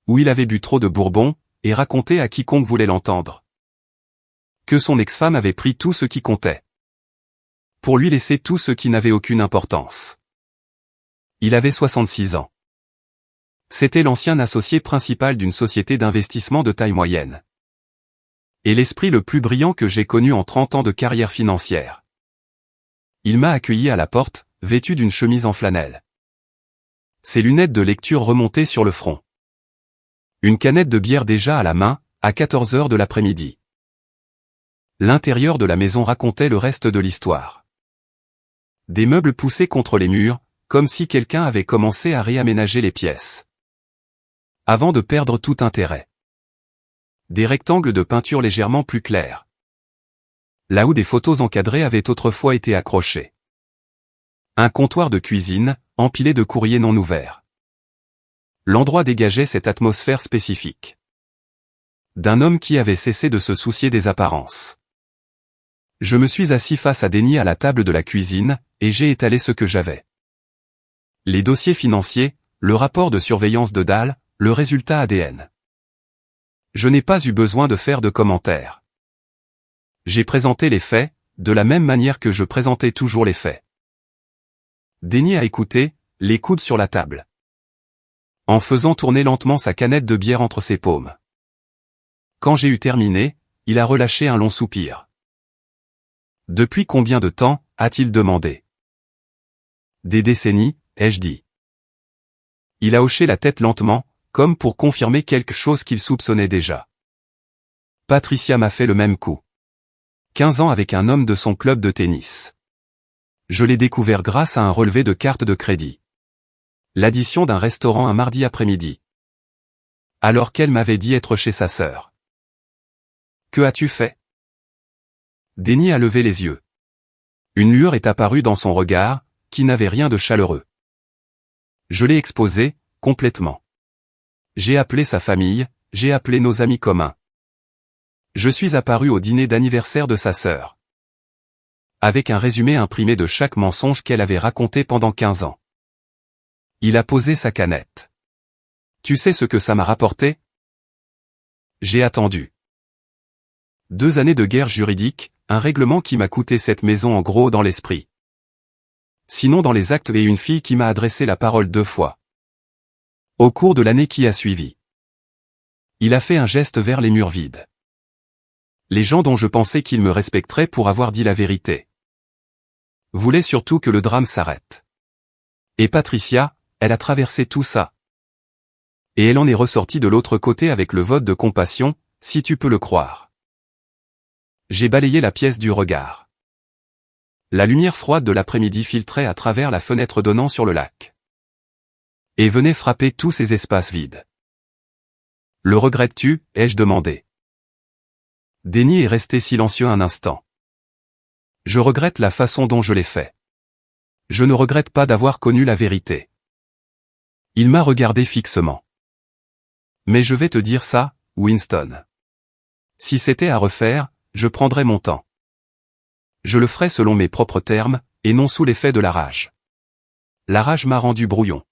Où il avait bu trop de bourbon, et raconté à quiconque voulait l'entendre que son ex-femme avait pris tout ce qui comptait, pour lui laisser tout ce qui n'avait aucune importance. Il avait 66 ans. C'était l'ancien associé principal d'une société d'investissement de taille moyenne. Et l'esprit le plus brillant que j'ai connu en 30 ans de carrière financière. Il m'a accueilli à la porte, vêtu d'une chemise en flanelle. Ses lunettes de lecture remontaient sur le front. Une canette de bière déjà à la main, à 14 heures de l'après-midi. L'intérieur de la maison racontait le reste de l'histoire. Des meubles poussés contre les murs, comme si quelqu'un avait commencé à réaménager les pièces. Avant de perdre tout intérêt. Des rectangles de peinture légèrement plus clairs. Là où des photos encadrées avaient autrefois été accrochées. Un comptoir de cuisine, empilé de courriers non ouverts. L'endroit dégageait cette atmosphère spécifique. D'un homme qui avait cessé de se soucier des apparences. Je me suis assis face à Denis à la table de la cuisine, et j'ai étalé ce que j'avais. Les dossiers financiers, le rapport de surveillance de Dahl, le résultat ADN. Je n'ai pas eu besoin de faire de commentaires. J'ai présenté les faits, de la même manière que je présentais toujours les faits. Denis a écouté, les coudes sur la table. En faisant tourner lentement sa canette de bière entre ses paumes. Quand j'ai eu terminé, il a relâché un long soupir. Depuis combien de temps, a-t-il demandé. Des décennies, ai-je dit. Il a hoché la tête lentement, comme pour confirmer quelque chose qu'il soupçonnait déjà. Patricia m'a fait le même coup. 15 ans avec un homme de son club de tennis. Je l'ai découvert grâce à un relevé de carte de crédit. L'addition d'un restaurant un mardi après-midi. Alors qu'elle m'avait dit être chez sa sœur. Que as-tu fait? Denis a levé les yeux. Une lueur est apparue dans son regard, qui n'avait rien de chaleureux. Je l'ai exposé, complètement. J'ai appelé sa famille, j'ai appelé nos amis communs. Je suis apparu au dîner d'anniversaire de sa sœur. Avec un résumé imprimé de chaque mensonge qu'elle avait raconté pendant 15 ans. Il a posé sa canette. Tu sais ce que ça m'a rapporté? J'ai attendu. 2 années de guerre juridique, un règlement qui m'a coûté cette maison en gros dans l'esprit. Sinon dans les actes et une fille qui m'a adressé la parole 2 fois. Au cours de l'année qui a suivi. Il a fait un geste vers les murs vides. Les gens dont je pensais qu'ils me respecteraient pour avoir dit la vérité. Voulaient surtout que le drame s'arrête. Et Patricia, elle a traversé tout ça. Et elle en est ressortie de l'autre côté avec le vote de compassion, si tu peux le croire. J'ai balayé la pièce du regard. La lumière froide de l'après-midi filtrait à travers la fenêtre donnant sur le lac. Et venait frapper tous ces espaces vides. Le regrettes-tu, ai-je demandé. Denis est resté silencieux un instant. Je regrette la façon dont je l'ai fait. Je ne regrette pas d'avoir connu la vérité. Il m'a regardé fixement. Mais je vais te dire ça, Winston. Si c'était à refaire, je prendrais mon temps. Je le ferais selon mes propres termes, et non sous l'effet de la rage. La rage m'a rendu brouillon.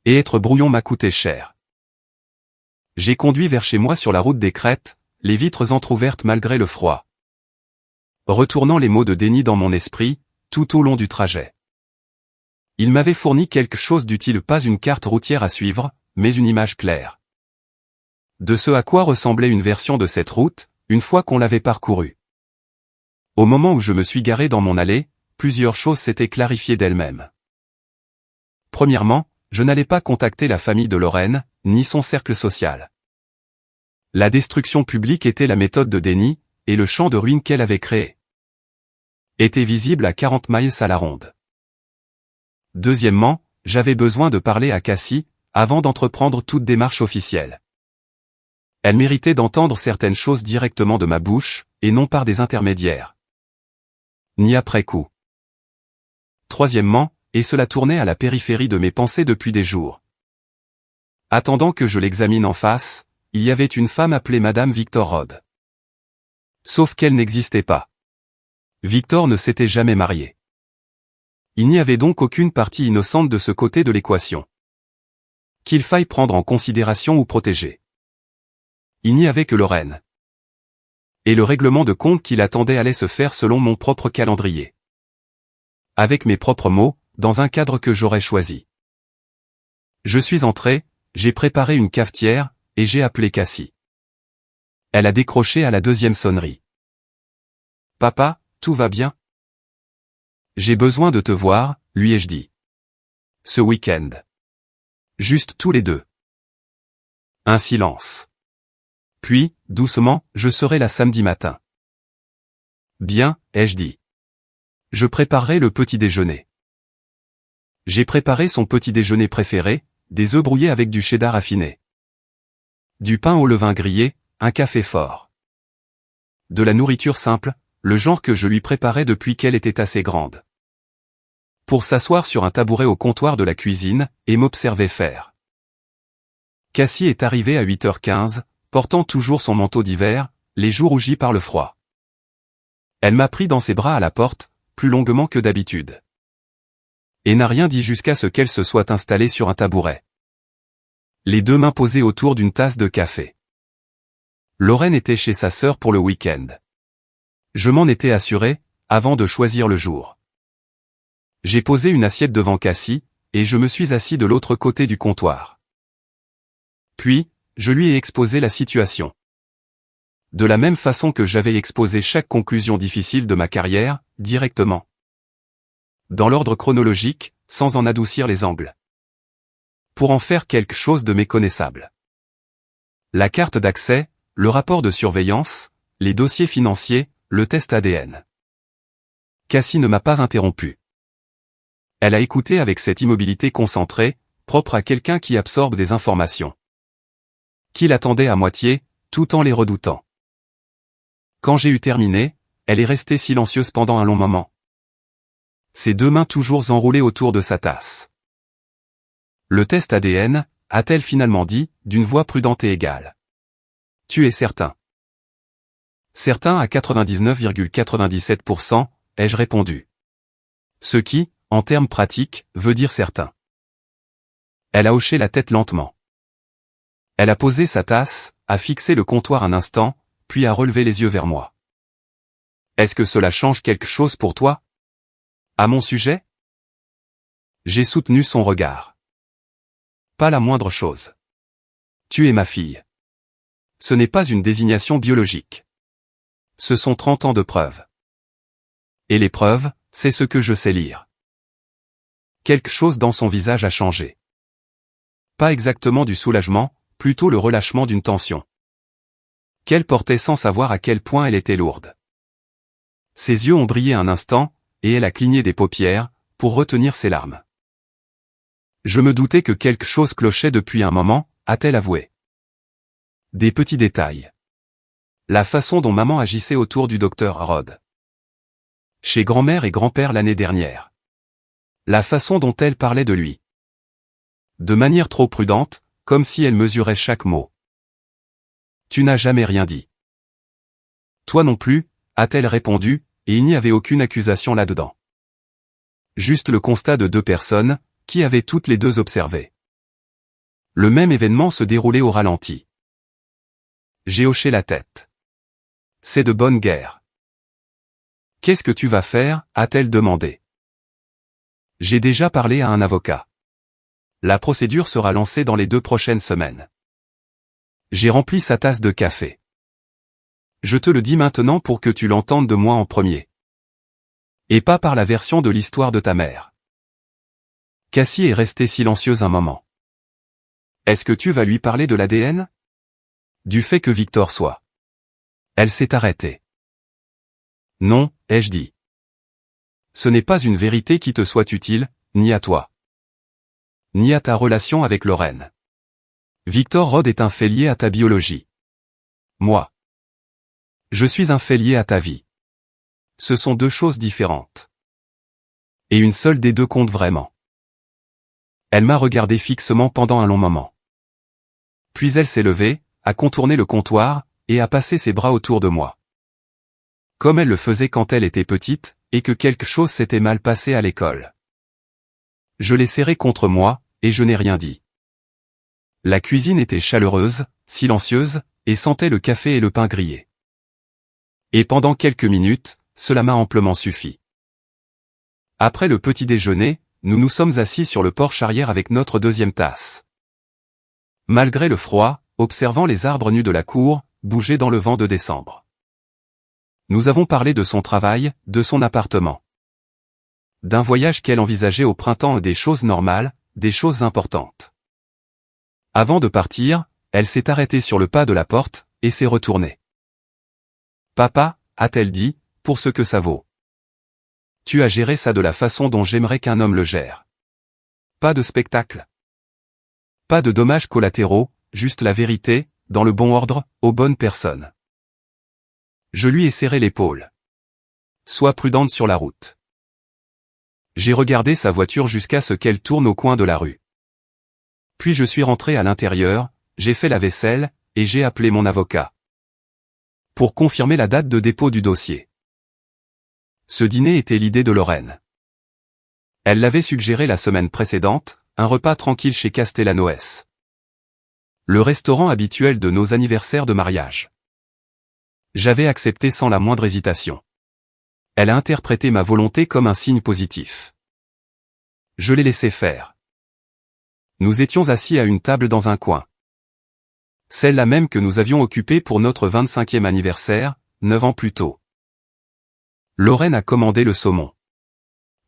Et être brouillon m'a coûté cher. J'ai conduit vers chez moi sur la route des crêtes, les vitres entr'ouvertes malgré le froid. Retournant les mots de Denis dans mon esprit, tout au long du trajet. Il m'avait fourni quelque chose d'utile, pas une carte routière à suivre, mais une image claire. De ce à quoi ressemblait une version de cette route, une fois qu'on l'avait parcourue. Au moment où je me suis garé dans mon allée, plusieurs choses s'étaient clarifiées d'elles-mêmes. Premièrement, je n'allais pas contacter la famille de Lorraine, ni son cercle social. La destruction publique était la méthode de Denis, et le champ de ruines qu'elle avait créé était visible à 40 miles à la ronde. Deuxièmement, j'avais besoin de parler à Cassie, avant d'entreprendre toute démarche officielle. Elle méritait d'entendre certaines choses directement de ma bouche, et non par des intermédiaires. Ni après coup. Troisièmement, et cela tournait à la périphérie de mes pensées depuis des jours. Attendant que je l'examine en face, il y avait une femme appelée Madame Victor Rod. Sauf qu'elle n'existait pas. Victor ne s'était jamais marié. Il n'y avait donc aucune partie innocente de ce côté de l'équation qu'il faille prendre en considération ou protéger. Il n'y avait que Lorraine. Et le règlement de compte qu'il attendait allait se faire selon mon propre calendrier. Avec mes propres mots, dans un cadre que j'aurais choisi. Je suis entré, j'ai préparé une cafetière, et j'ai appelé Cassie. Elle a décroché à la deuxième sonnerie. « Papa, tout va bien ? » « J'ai besoin de te voir, » lui ai-je dit. « Ce week-end. Juste tous les deux. » Un silence. Puis, doucement, « Je serai là samedi matin. » « Bien, » ai-je dit. « Je préparerai le petit déjeuner. » J'ai préparé son petit déjeuner préféré, des œufs brouillés avec du cheddar affiné. Du pain au levain grillé, un café fort. De la nourriture simple, le genre que je lui préparais depuis qu'elle était assez grande. Pour s'asseoir sur un tabouret au comptoir de la cuisine, et m'observer faire. Cassie est arrivée à 8h15, portant toujours son manteau d'hiver, les joues rougies par le froid. Elle m'a pris dans ses bras à la porte, plus longuement que d'habitude. Et n'a rien dit jusqu'à ce qu'elle se soit installée sur un tabouret. Les deux mains posées autour d'une tasse de café. Lorraine était chez sa sœur pour le week-end. Je m'en étais assuré, avant de choisir le jour. J'ai posé une assiette devant Cassie, et je me suis assis de l'autre côté du comptoir. Puis, je lui ai exposé la situation. De la même façon que j'avais exposé chaque conclusion difficile de ma carrière, directement. Dans l'ordre chronologique, sans en adoucir les angles. Pour en faire quelque chose de méconnaissable. La carte d'accès, le rapport de surveillance, les dossiers financiers, le test ADN. Cassie ne m'a pas interrompu. Elle a écouté avec cette immobilité concentrée, propre à quelqu'un qui absorbe des informations. Qui l'attendait à moitié, tout en les redoutant. Quand j'ai eu terminé, elle est restée silencieuse pendant un long moment. Ses deux mains toujours enroulées autour de sa tasse. Le test ADN, a-t-elle finalement dit, d'une voix prudente et égale. Tu es certain. Certain à 99,97%, ai-je répondu. Ce qui, en termes pratiques, veut dire certain. Elle a hoché la tête lentement. Elle a posé sa tasse, a fixé le comptoir un instant, puis a relevé les yeux vers moi. Est-ce que cela change quelque chose pour toi? À mon sujet? J'ai soutenu son regard. Pas la moindre chose. Tu es ma fille. Ce n'est pas une désignation biologique. Ce sont 30 ans de preuves. Et les preuves, c'est ce que je sais lire. Quelque chose dans son visage a changé. Pas exactement du soulagement, plutôt le relâchement d'une tension. Qu'elle portait sans savoir à quel point elle était lourde. Ses yeux ont brillé un instant, et elle a cligné des paupières, pour retenir ses larmes. Je me doutais que quelque chose clochait depuis un moment, a-t-elle avoué. Des petits détails. La façon dont maman agissait autour du docteur Rod. Chez grand-mère et grand-père l'année dernière. La façon dont elle parlait de lui. De manière trop prudente, comme si elle mesurait chaque mot. Tu n'as jamais rien dit. Toi non plus, a-t-elle répondu, et il n'y avait aucune accusation là-dedans. Juste le constat de deux personnes, qui avaient toutes les deux observé. Le même événement se déroulait au ralenti. J'ai hoché la tête. C'est de bonne guerre. Qu'est-ce que tu vas faire, a-t-elle demandé. J'ai déjà parlé à un avocat. La procédure sera lancée dans les 2 prochaines semaines. J'ai rempli sa tasse de café. Je te le dis maintenant pour que tu l'entendes de moi en premier. Et pas par la version de l'histoire de ta mère. Cassie est restée silencieuse un moment. Est-ce que tu vas lui parler de l'ADN? Du fait que Victor soit. Elle s'est arrêtée. Non, ai-je dit. Ce n'est pas une vérité qui te soit utile, ni à toi. Ni à ta relation avec Lorraine. Victor Rod est un fait lié à ta biologie. Moi. Je suis un fait lié à ta vie. Ce sont 2 choses différentes. Et une seule des 2 compte vraiment. Elle m'a regardé fixement pendant un long moment. Puis elle s'est levée, a contourné le comptoir, et a passé ses bras autour de moi. Comme elle le faisait quand elle était petite, et que quelque chose s'était mal passé à l'école. Je l'ai serrée contre moi, et je n'ai rien dit. La cuisine était chaleureuse, silencieuse, et sentait le café et le pain grillé. Et pendant quelques minutes, cela m'a amplement suffi. Après le petit déjeuner, nous nous sommes assis sur le porche arrière avec notre deuxième tasse. Malgré le froid, observant les arbres nus de la cour, bouger dans le vent de décembre. Nous avons parlé de son travail, de son appartement. D'un voyage qu'elle envisageait au printemps, des choses normales, des choses importantes. Avant de partir, elle s'est arrêtée sur le pas de la porte, et s'est retournée. Papa, a-t-elle dit, pour ce que ça vaut. Tu as géré ça de la façon dont j'aimerais qu'un homme le gère. Pas de spectacle. Pas de dommages collatéraux, juste la vérité, dans le bon ordre, aux bonnes personnes. Je lui ai serré l'épaule. Sois prudente sur la route. J'ai regardé sa voiture jusqu'à ce qu'elle tourne au coin de la rue. Puis je suis rentré à l'intérieur, j'ai fait la vaisselle, et j'ai appelé mon avocat. Pour confirmer la date de dépôt du dossier. Ce dîner était l'idée de Lorraine. Elle l'avait suggéré la semaine précédente, un repas tranquille chez Castellanoès. Le restaurant habituel de nos anniversaires de mariage. J'avais accepté sans la moindre hésitation. Elle a interprété ma volonté comme un signe positif. Je l'ai laissé faire. Nous étions assis à une table dans un coin. Celle-là même que nous avions occupée pour notre 25e anniversaire, 9 ans plus tôt. Lorraine a commandé le saumon.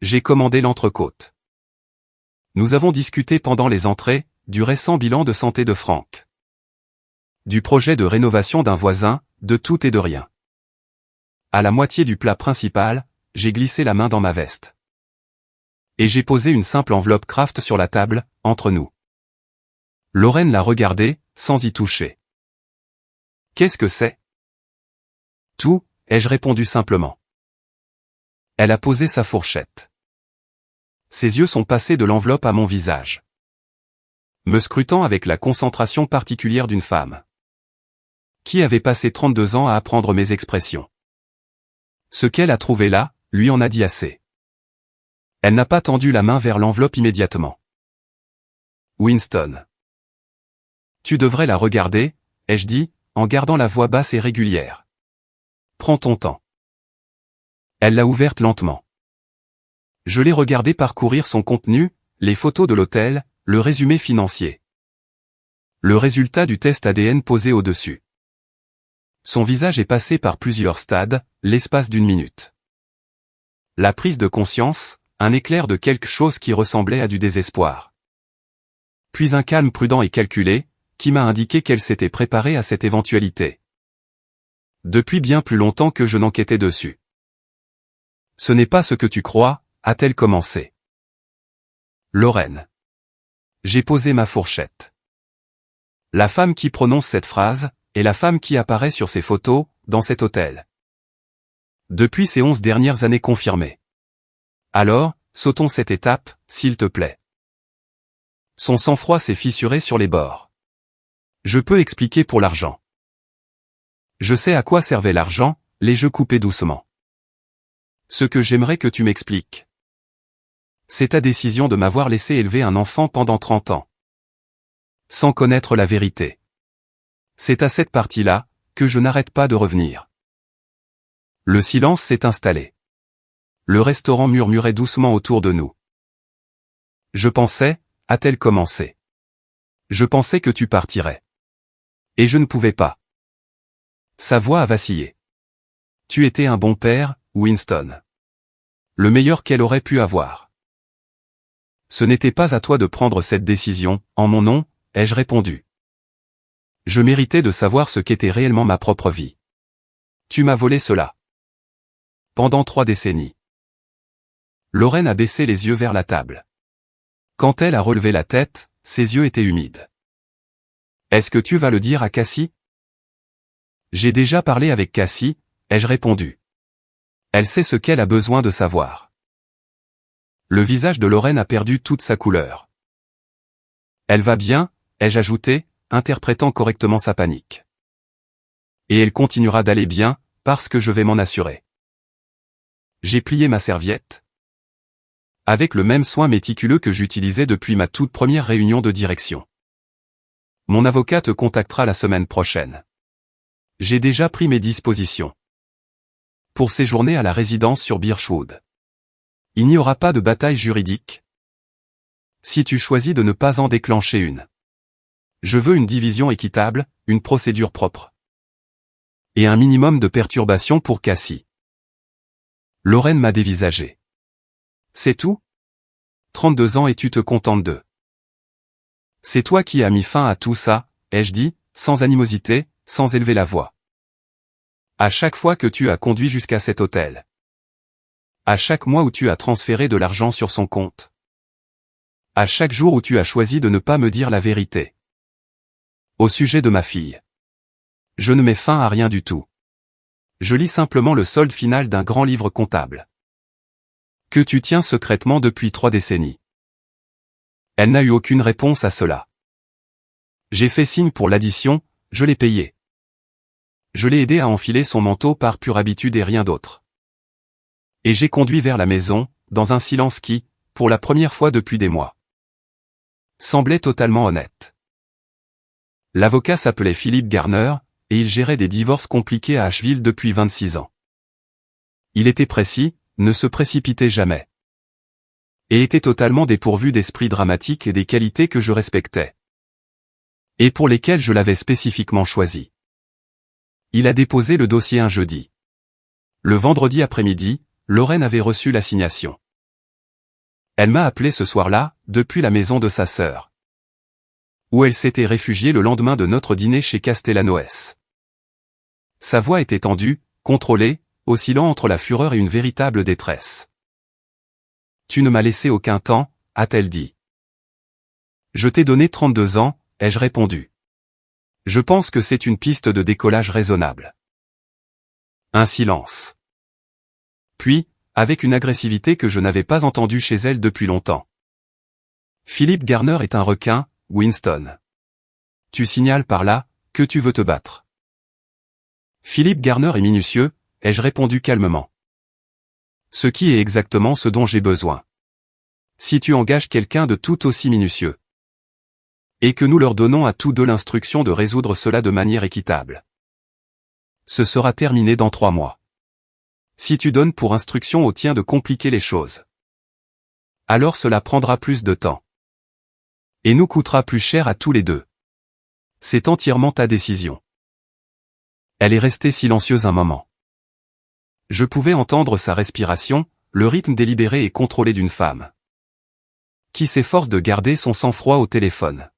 J'ai commandé l'entrecôte. Nous avons discuté pendant les entrées, du récent bilan de santé de Franck. Du projet de rénovation d'un voisin, de tout et de rien. À la moitié du plat principal, j'ai glissé la main dans ma veste. Et j'ai posé une simple enveloppe Kraft sur la table, entre nous. Lorraine l'a regardée, sans y toucher. Qu'est-ce que c'est? Tout, ai-je répondu simplement. Elle a posé sa fourchette. Ses yeux sont passés de l'enveloppe à mon visage. Me scrutant avec la concentration particulière d'une femme. Qui avait passé 32 ans à apprendre mes expressions. Ce qu'elle a trouvé là, lui en a dit assez. Elle n'a pas tendu la main vers l'enveloppe immédiatement. Winston. Tu devrais la regarder, ai-je dit, en gardant la voix basse et régulière. Prends ton temps. Elle l'a ouverte lentement. Je l'ai regardé parcourir son contenu, les photos de l'hôtel, le résumé financier. Le résultat du test ADN posé au-dessus. Son visage est passé par plusieurs stades, l'espace d'une minute. La prise de conscience, un éclair de quelque chose qui ressemblait à du désespoir. Puis un calme prudent et calculé, qui m'a indiqué qu'elle s'était préparée à cette éventualité. Depuis bien plus longtemps que je n'enquêtais dessus. Ce n'est pas ce que tu crois, a-t-elle commencé. Lorraine. J'ai posé ma fourchette. La femme qui prononce cette phrase, est la femme qui apparaît sur ces photos, dans cet hôtel. Depuis ces 11 dernières années confirmées. Alors, sautons cette étape, s'il te plaît. Son sang-froid s'est fissuré sur les bords. Je peux expliquer pour l'argent. Je sais à quoi servait l'argent, les jeux coupés doucement. Ce que j'aimerais que tu m'expliques. C'est ta décision de m'avoir laissé élever un enfant pendant 30 ans. Sans connaître la vérité. C'est à cette partie-là, que je n'arrête pas de revenir. Le silence s'est installé. Le restaurant murmurait doucement autour de nous. Je pensais, a-t-elle commencé. Je pensais que tu partirais. Et je ne pouvais pas. Sa voix a vacillé. Tu étais un bon père, Winston. Le meilleur qu'elle aurait pu avoir. Ce n'était pas à toi de prendre cette décision, en mon nom, ai-je répondu. Je méritais de savoir ce qu'était réellement ma propre vie. Tu m'as volé cela. Pendant 3 décennies. Lorraine a baissé les yeux vers la table. Quand elle a relevé la tête, ses yeux étaient humides. Est-ce que tu vas le dire à Cassie? J'ai déjà parlé avec Cassie, ai-je répondu. Elle sait ce qu'elle a besoin de savoir. Le visage de Lorraine a perdu toute sa couleur. Elle va bien, ai-je ajouté, interprétant correctement sa panique. Et elle continuera d'aller bien, parce que je vais m'en assurer. J'ai plié ma serviette. Avec le même soin méticuleux que j'utilisais depuis ma toute première réunion de direction. Mon avocat te contactera la semaine prochaine. J'ai déjà pris mes dispositions. Pour séjourner à la résidence sur Birchwood. Il n'y aura pas de bataille juridique. Si tu choisis de ne pas en déclencher une. Je veux une division équitable, une procédure propre. Et un minimum de perturbation pour Cassie. Lorraine m'a dévisagé. C'est tout? 32 ans et tu te contentes d'eux. C'est toi qui as mis fin à tout ça, ai-je dit, sans animosité, sans élever la voix. À chaque fois que tu as conduit jusqu'à cet hôtel. À chaque mois où tu as transféré de l'argent sur son compte. À chaque jour où tu as choisi de ne pas me dire la vérité. Au sujet de ma fille. Je ne mets fin à rien du tout. Je lis simplement le solde final d'un grand livre comptable. Que tu tiens secrètement depuis 3 décennies. Elle n'a eu aucune réponse à cela. J'ai fait signe pour l'addition, je l'ai payé. Je l'ai aidé à enfiler son manteau par pure habitude et rien d'autre. Et j'ai conduit vers la maison, dans un silence qui, pour la première fois depuis des mois, semblait totalement honnête. L'avocat s'appelait Philippe Garner, et il gérait des divorces compliqués à Asheville depuis 26 ans. Il était précis, ne se précipitait jamais. Et était totalement dépourvu d'esprit dramatique et des qualités que je respectais. Et pour lesquelles je l'avais spécifiquement choisi. Il a déposé le dossier un jeudi. Le vendredi après-midi, Lorraine avait reçu l'assignation. Elle m'a appelé ce soir-là, depuis la maison de sa sœur. Où elle s'était réfugiée le lendemain de notre dîner chez Castellanoès. Sa voix était tendue, contrôlée, oscillant entre la fureur et une véritable détresse. Tu ne m'as laissé aucun temps, a-t-elle dit. Je t'ai donné 32 ans, ai-je répondu. Je pense que c'est une piste de décollage raisonnable. Un silence. Puis, avec une agressivité que je n'avais pas entendue chez elle depuis longtemps. Philippe Garner est un requin, Winston. Tu signales par là, que tu veux te battre. Philippe Garner est minutieux, ai-je répondu calmement. Ce qui est exactement ce dont j'ai besoin. Si tu engages quelqu'un de tout aussi minutieux. Et que nous leur donnons à tous deux l'instruction de résoudre cela de manière équitable. Ce sera terminé dans 3 mois. Si tu donnes pour instruction au tien de compliquer les choses. Alors cela prendra plus de temps. Et nous coûtera plus cher à tous les deux. C'est entièrement ta décision. Elle est restée silencieuse un moment. Je pouvais entendre sa respiration, le rythme délibéré et contrôlé d'une femme. Qui s'efforce de garder son sang-froid au téléphone.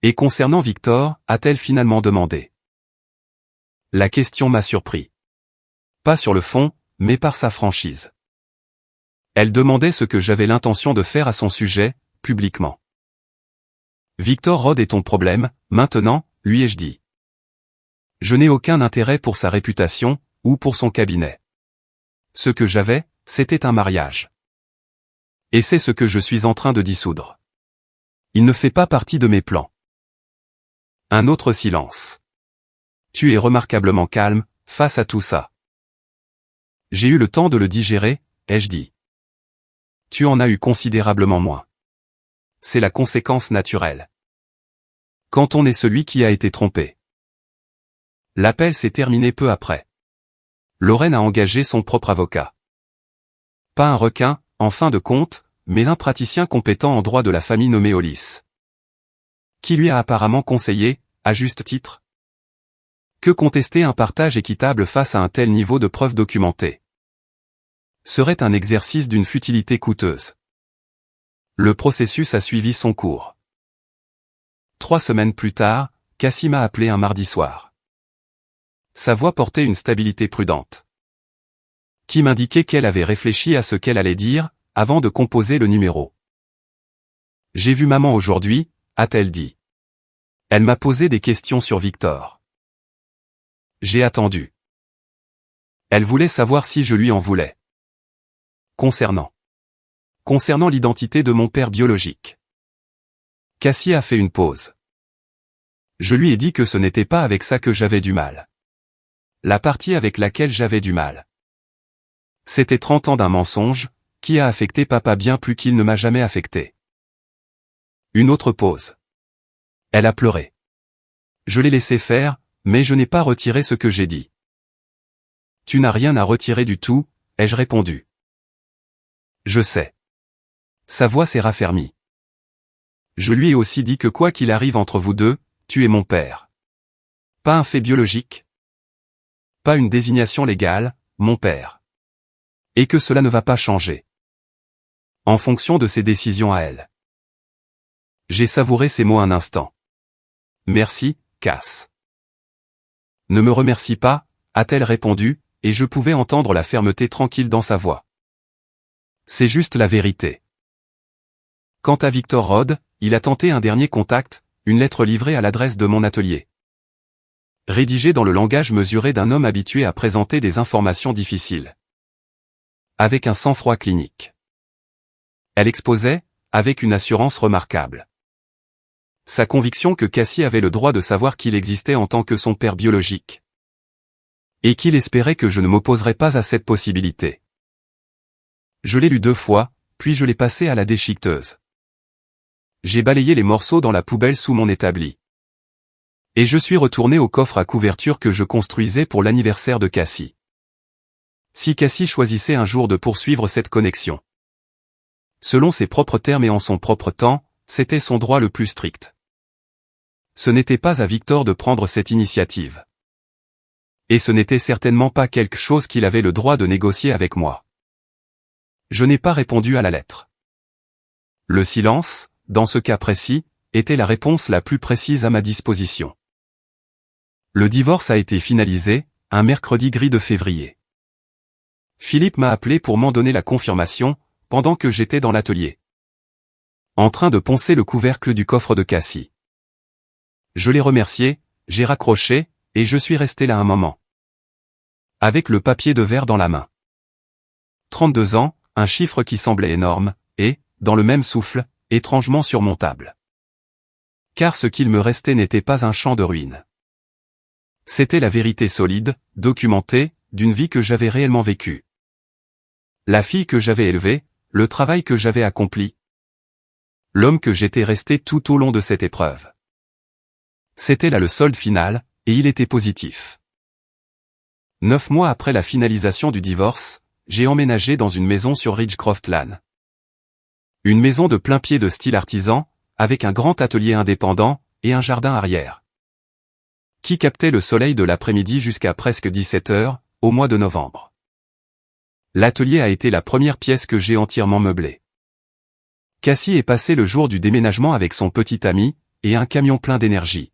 Et concernant Victor, a-t-elle finalement demandé? La question m'a surpris. Pas sur le fond, mais par sa franchise. Elle demandait ce que j'avais l'intention de faire à son sujet, publiquement. Victor Rod est ton problème, maintenant, lui ai-je dit. Je n'ai aucun intérêt pour sa réputation, ou pour son cabinet. Ce que j'avais, c'était un mariage. Et c'est ce que je suis en train de dissoudre. Il ne fait pas partie de mes plans. Un autre silence. Tu es remarquablement calme, face à tout ça. J'ai eu le temps de le digérer, ai-je dit. Tu en as eu considérablement moins. C'est la conséquence naturelle. Quand on est celui qui a été trompé. L'appel s'est terminé peu après. Lorraine a engagé son propre avocat. Pas un requin, en fin de compte, mais un praticien compétent en droit de la famille nommé Hollis. Qui lui a apparemment conseillé, à juste titre, que contester un partage équitable face à un tel niveau de preuves documentées serait un exercice d'une futilité coûteuse. Le processus a suivi son cours. 3 semaines plus tard, Cassie m'a appelé un mardi soir. Sa voix portait une stabilité prudente. Qui m'indiquait qu'elle avait réfléchi à ce qu'elle allait dire, avant de composer le numéro. J'ai vu maman aujourd'hui, a-t-elle dit. Elle m'a posé des questions sur Victor. J'ai attendu. Elle voulait savoir si je lui en voulais. Concernant l'identité de mon père biologique. Cassie a fait une pause. Je lui ai dit que ce n'était pas avec ça que j'avais du mal. La partie avec laquelle j'avais du mal. C'était 30 ans d'un mensonge, qui a affecté papa bien plus qu'il ne m'a jamais affecté. Une autre pause. Elle a pleuré. Je l'ai laissé faire, mais je n'ai pas retiré ce que j'ai dit. Tu n'as rien à retirer du tout, ai-je répondu. Je sais. Sa voix s'est raffermie. Je lui ai aussi dit que quoi qu'il arrive entre vous deux, tu es mon père. Pas un fait biologique. Pas une désignation légale, mon père. Et que cela ne va pas changer. En fonction de ses décisions à elle. J'ai savouré ces mots un instant. Merci, Cass. Ne me remercie pas, a-t-elle répondu, et je pouvais entendre la fermeté tranquille dans sa voix. C'est juste la vérité. Quant à Victor Rod, il a tenté un dernier contact, une lettre livrée à l'adresse de mon atelier. Rédigée dans le langage mesuré d'un homme habitué à présenter des informations difficiles. Avec un sang-froid clinique. Elle exposait, avec une assurance remarquable, sa conviction que Cassie avait le droit de savoir qu'il existait en tant que son père biologique. Et qu'il espérait que je ne m'opposerais pas à cette possibilité. Je l'ai lu 2 fois, puis je l'ai passé à la déchiqueteuse. J'ai balayé les morceaux dans la poubelle sous mon établi. Et je suis retourné au coffre à couverture que je construisais pour l'anniversaire de Cassie. Si Cassie choisissait un jour de poursuivre cette connexion. Selon ses propres termes et en son propre temps, c'était son droit le plus strict. Ce n'était pas à Victor de prendre cette initiative. Et ce n'était certainement pas quelque chose qu'il avait le droit de négocier avec moi. Je n'ai pas répondu à la lettre. Le silence, dans ce cas précis, était la réponse la plus précise à ma disposition. Le divorce a été finalisé, un mercredi gris de février. Philippe m'a appelé pour m'en donner la confirmation, pendant que j'étais dans l'atelier. En train de poncer le couvercle du coffre de Cassie. Je l'ai remercié, j'ai raccroché, et je suis resté là un moment. Avec le papier de verre dans la main. 32 ans, un chiffre qui semblait énorme, et, dans le même souffle, étrangement surmontable. Car ce qu'il me restait n'était pas un champ de ruines. C'était la vérité solide, documentée, d'une vie que j'avais réellement vécue. La fille que j'avais élevée, le travail que j'avais accompli. L'homme que j'étais resté tout au long de cette épreuve. C'était là le solde final, et il était positif. 9 mois après la finalisation du divorce, j'ai emménagé dans une maison sur Ridgecroft Lane. Une maison de plein pied de style artisan, avec un grand atelier indépendant, et un jardin arrière. Qui captait le soleil de l'après-midi jusqu'à presque 17 heures, au mois de novembre. L'atelier a été la première pièce que j'ai entièrement meublée. Cassie est passée le jour du déménagement avec son petit ami, et un camion plein d'énergie.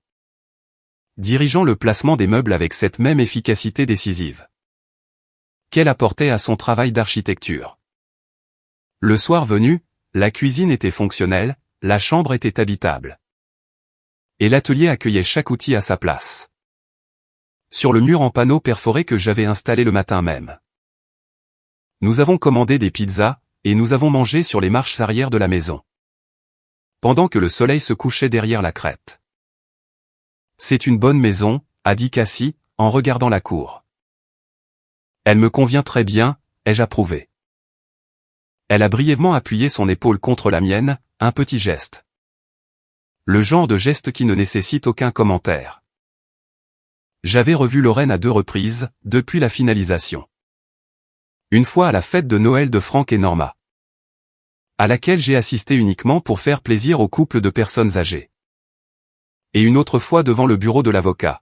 Dirigeant le placement des meubles avec cette même efficacité décisive. Qu'elle apportait à son travail d'architecture. Le soir venu, la cuisine était fonctionnelle, la chambre était habitable. Et l'atelier accueillait chaque outil à sa place. Sur le mur en panneaux perforés que j'avais installé le matin même. Nous avons commandé des pizzas, et nous avons mangé sur les marches arrière de la maison. Pendant que le soleil se couchait derrière la crête. C'est une bonne maison, a dit Cassie, en regardant la cour. Elle me convient très bien, ai-je approuvé. Elle a brièvement appuyé son épaule contre la mienne, un petit geste. Le genre de geste qui ne nécessite aucun commentaire. J'avais revu Lorraine à 2 reprises, depuis la finalisation. Une fois à la fête de Noël de Franck et Norma. À laquelle j'ai assisté uniquement pour faire plaisir au couple de personnes âgées. Et une autre fois devant le bureau de l'avocat.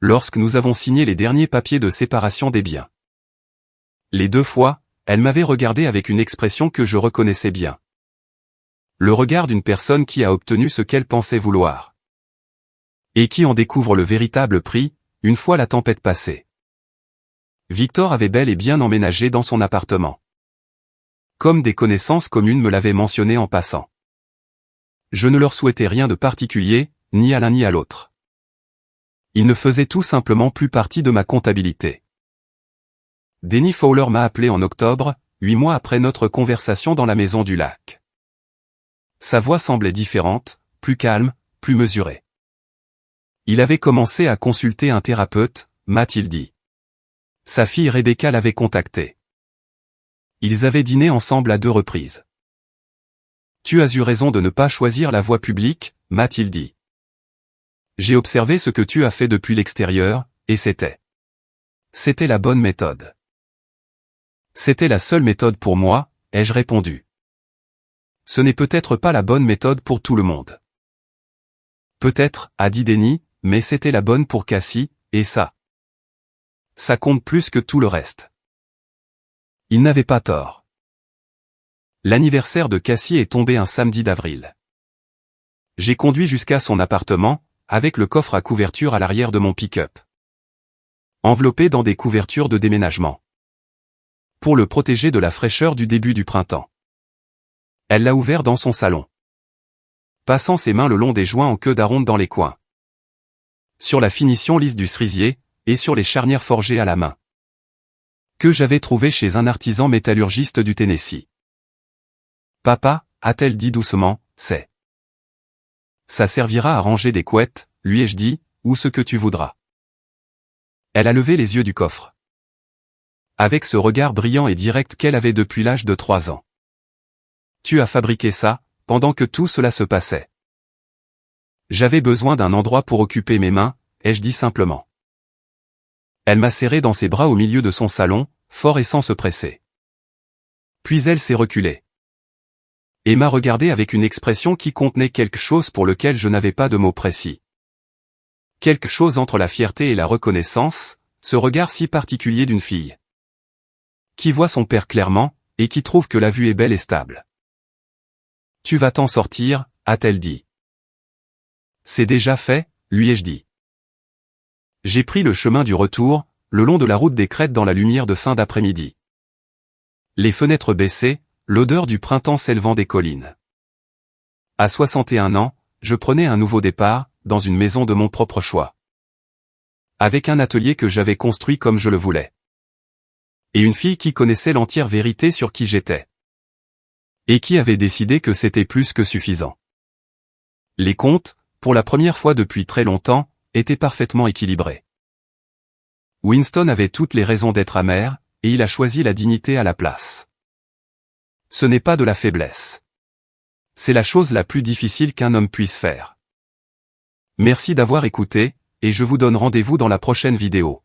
Lorsque nous avons signé les derniers papiers de séparation des biens. Les 2 fois, elle m'avait regardé avec une expression que je reconnaissais bien. Le regard d'une personne qui a obtenu ce qu'elle pensait vouloir. Et qui en découvre le véritable prix, une fois la tempête passée. Victor avait bel et bien emménagé dans son appartement. Comme des connaissances communes me l'avaient mentionné en passant. Je ne leur souhaitais rien de particulier, ni à l'un ni à l'autre. Ils ne faisaient tout simplement plus partie de ma comptabilité. Denny Fowler m'a appelé en octobre, 8 mois après notre conversation dans la maison du lac. Sa voix semblait différente, plus calme, plus mesurée. Il avait commencé à consulter un thérapeute, m'a-t-il dit. Sa fille Rebecca l'avait contacté. Ils avaient dîné ensemble à 2 reprises. Tu as eu raison de ne pas choisir la voie publique, m'a-t-il dit. J'ai observé ce que tu as fait depuis l'extérieur, et c'était la bonne méthode. C'était la seule méthode pour moi, ai-je répondu. Ce n'est peut-être pas la bonne méthode pour tout le monde. Peut-être, a dit Denny, mais c'était la bonne pour Cassie, et ça compte plus que tout le reste. Il n'avait pas tort. L'anniversaire de Cassie est tombé un samedi d'avril. J'ai conduit jusqu'à son appartement, avec le coffre à couverture à l'arrière de mon pick-up. Enveloppé dans des couvertures de déménagement. Pour le protéger de la fraîcheur du début du printemps. Elle l'a ouvert dans son salon. Passant ses mains le long des joints en queue d'aronde dans les coins. Sur la finition lisse du cerisier, et sur les charnières forgées à la main. Que j'avais trouvé chez un artisan métallurgiste du Tennessee. Papa, a-t-elle dit doucement, c'est. Ça servira à ranger des couettes, lui ai-je dit, ou ce que tu voudras. Elle a levé les yeux du coffre. Avec ce regard brillant et direct qu'elle avait depuis l'âge de 3 ans. Tu as fabriqué ça, pendant que tout cela se passait. J'avais besoin d'un endroit pour occuper mes mains, ai-je dit simplement. Elle m'a serré dans ses bras au milieu de son salon, fort et sans se presser. Puis elle s'est reculée. Et m'a regardé avec une expression qui contenait quelque chose pour lequel je n'avais pas de mots précis. Quelque chose entre la fierté et la reconnaissance, ce regard si particulier d'une fille. Qui voit son père clairement, et qui trouve que la vue est belle et stable. Tu vas t'en sortir, a-t-elle dit. C'est déjà fait, lui ai-je dit. J'ai pris le chemin du retour, le long de la route des crêtes dans la lumière de fin d'après-midi. Les fenêtres baissées, l'odeur du printemps s'élevant des collines. À 61 ans, je prenais un nouveau départ, dans une maison de mon propre choix. Avec un atelier que j'avais construit comme je le voulais. Et une fille qui connaissait l'entière vérité sur qui j'étais. Et qui avait décidé que c'était plus que suffisant. Les comptes, pour la première fois depuis très longtemps, étaient parfaitement équilibrés. Winston avait toutes les raisons d'être amer, et il a choisi la dignité à la place. Ce n'est pas de la faiblesse. C'est la chose la plus difficile qu'un homme puisse faire. Merci d'avoir écouté, et je vous donne rendez-vous dans la prochaine vidéo.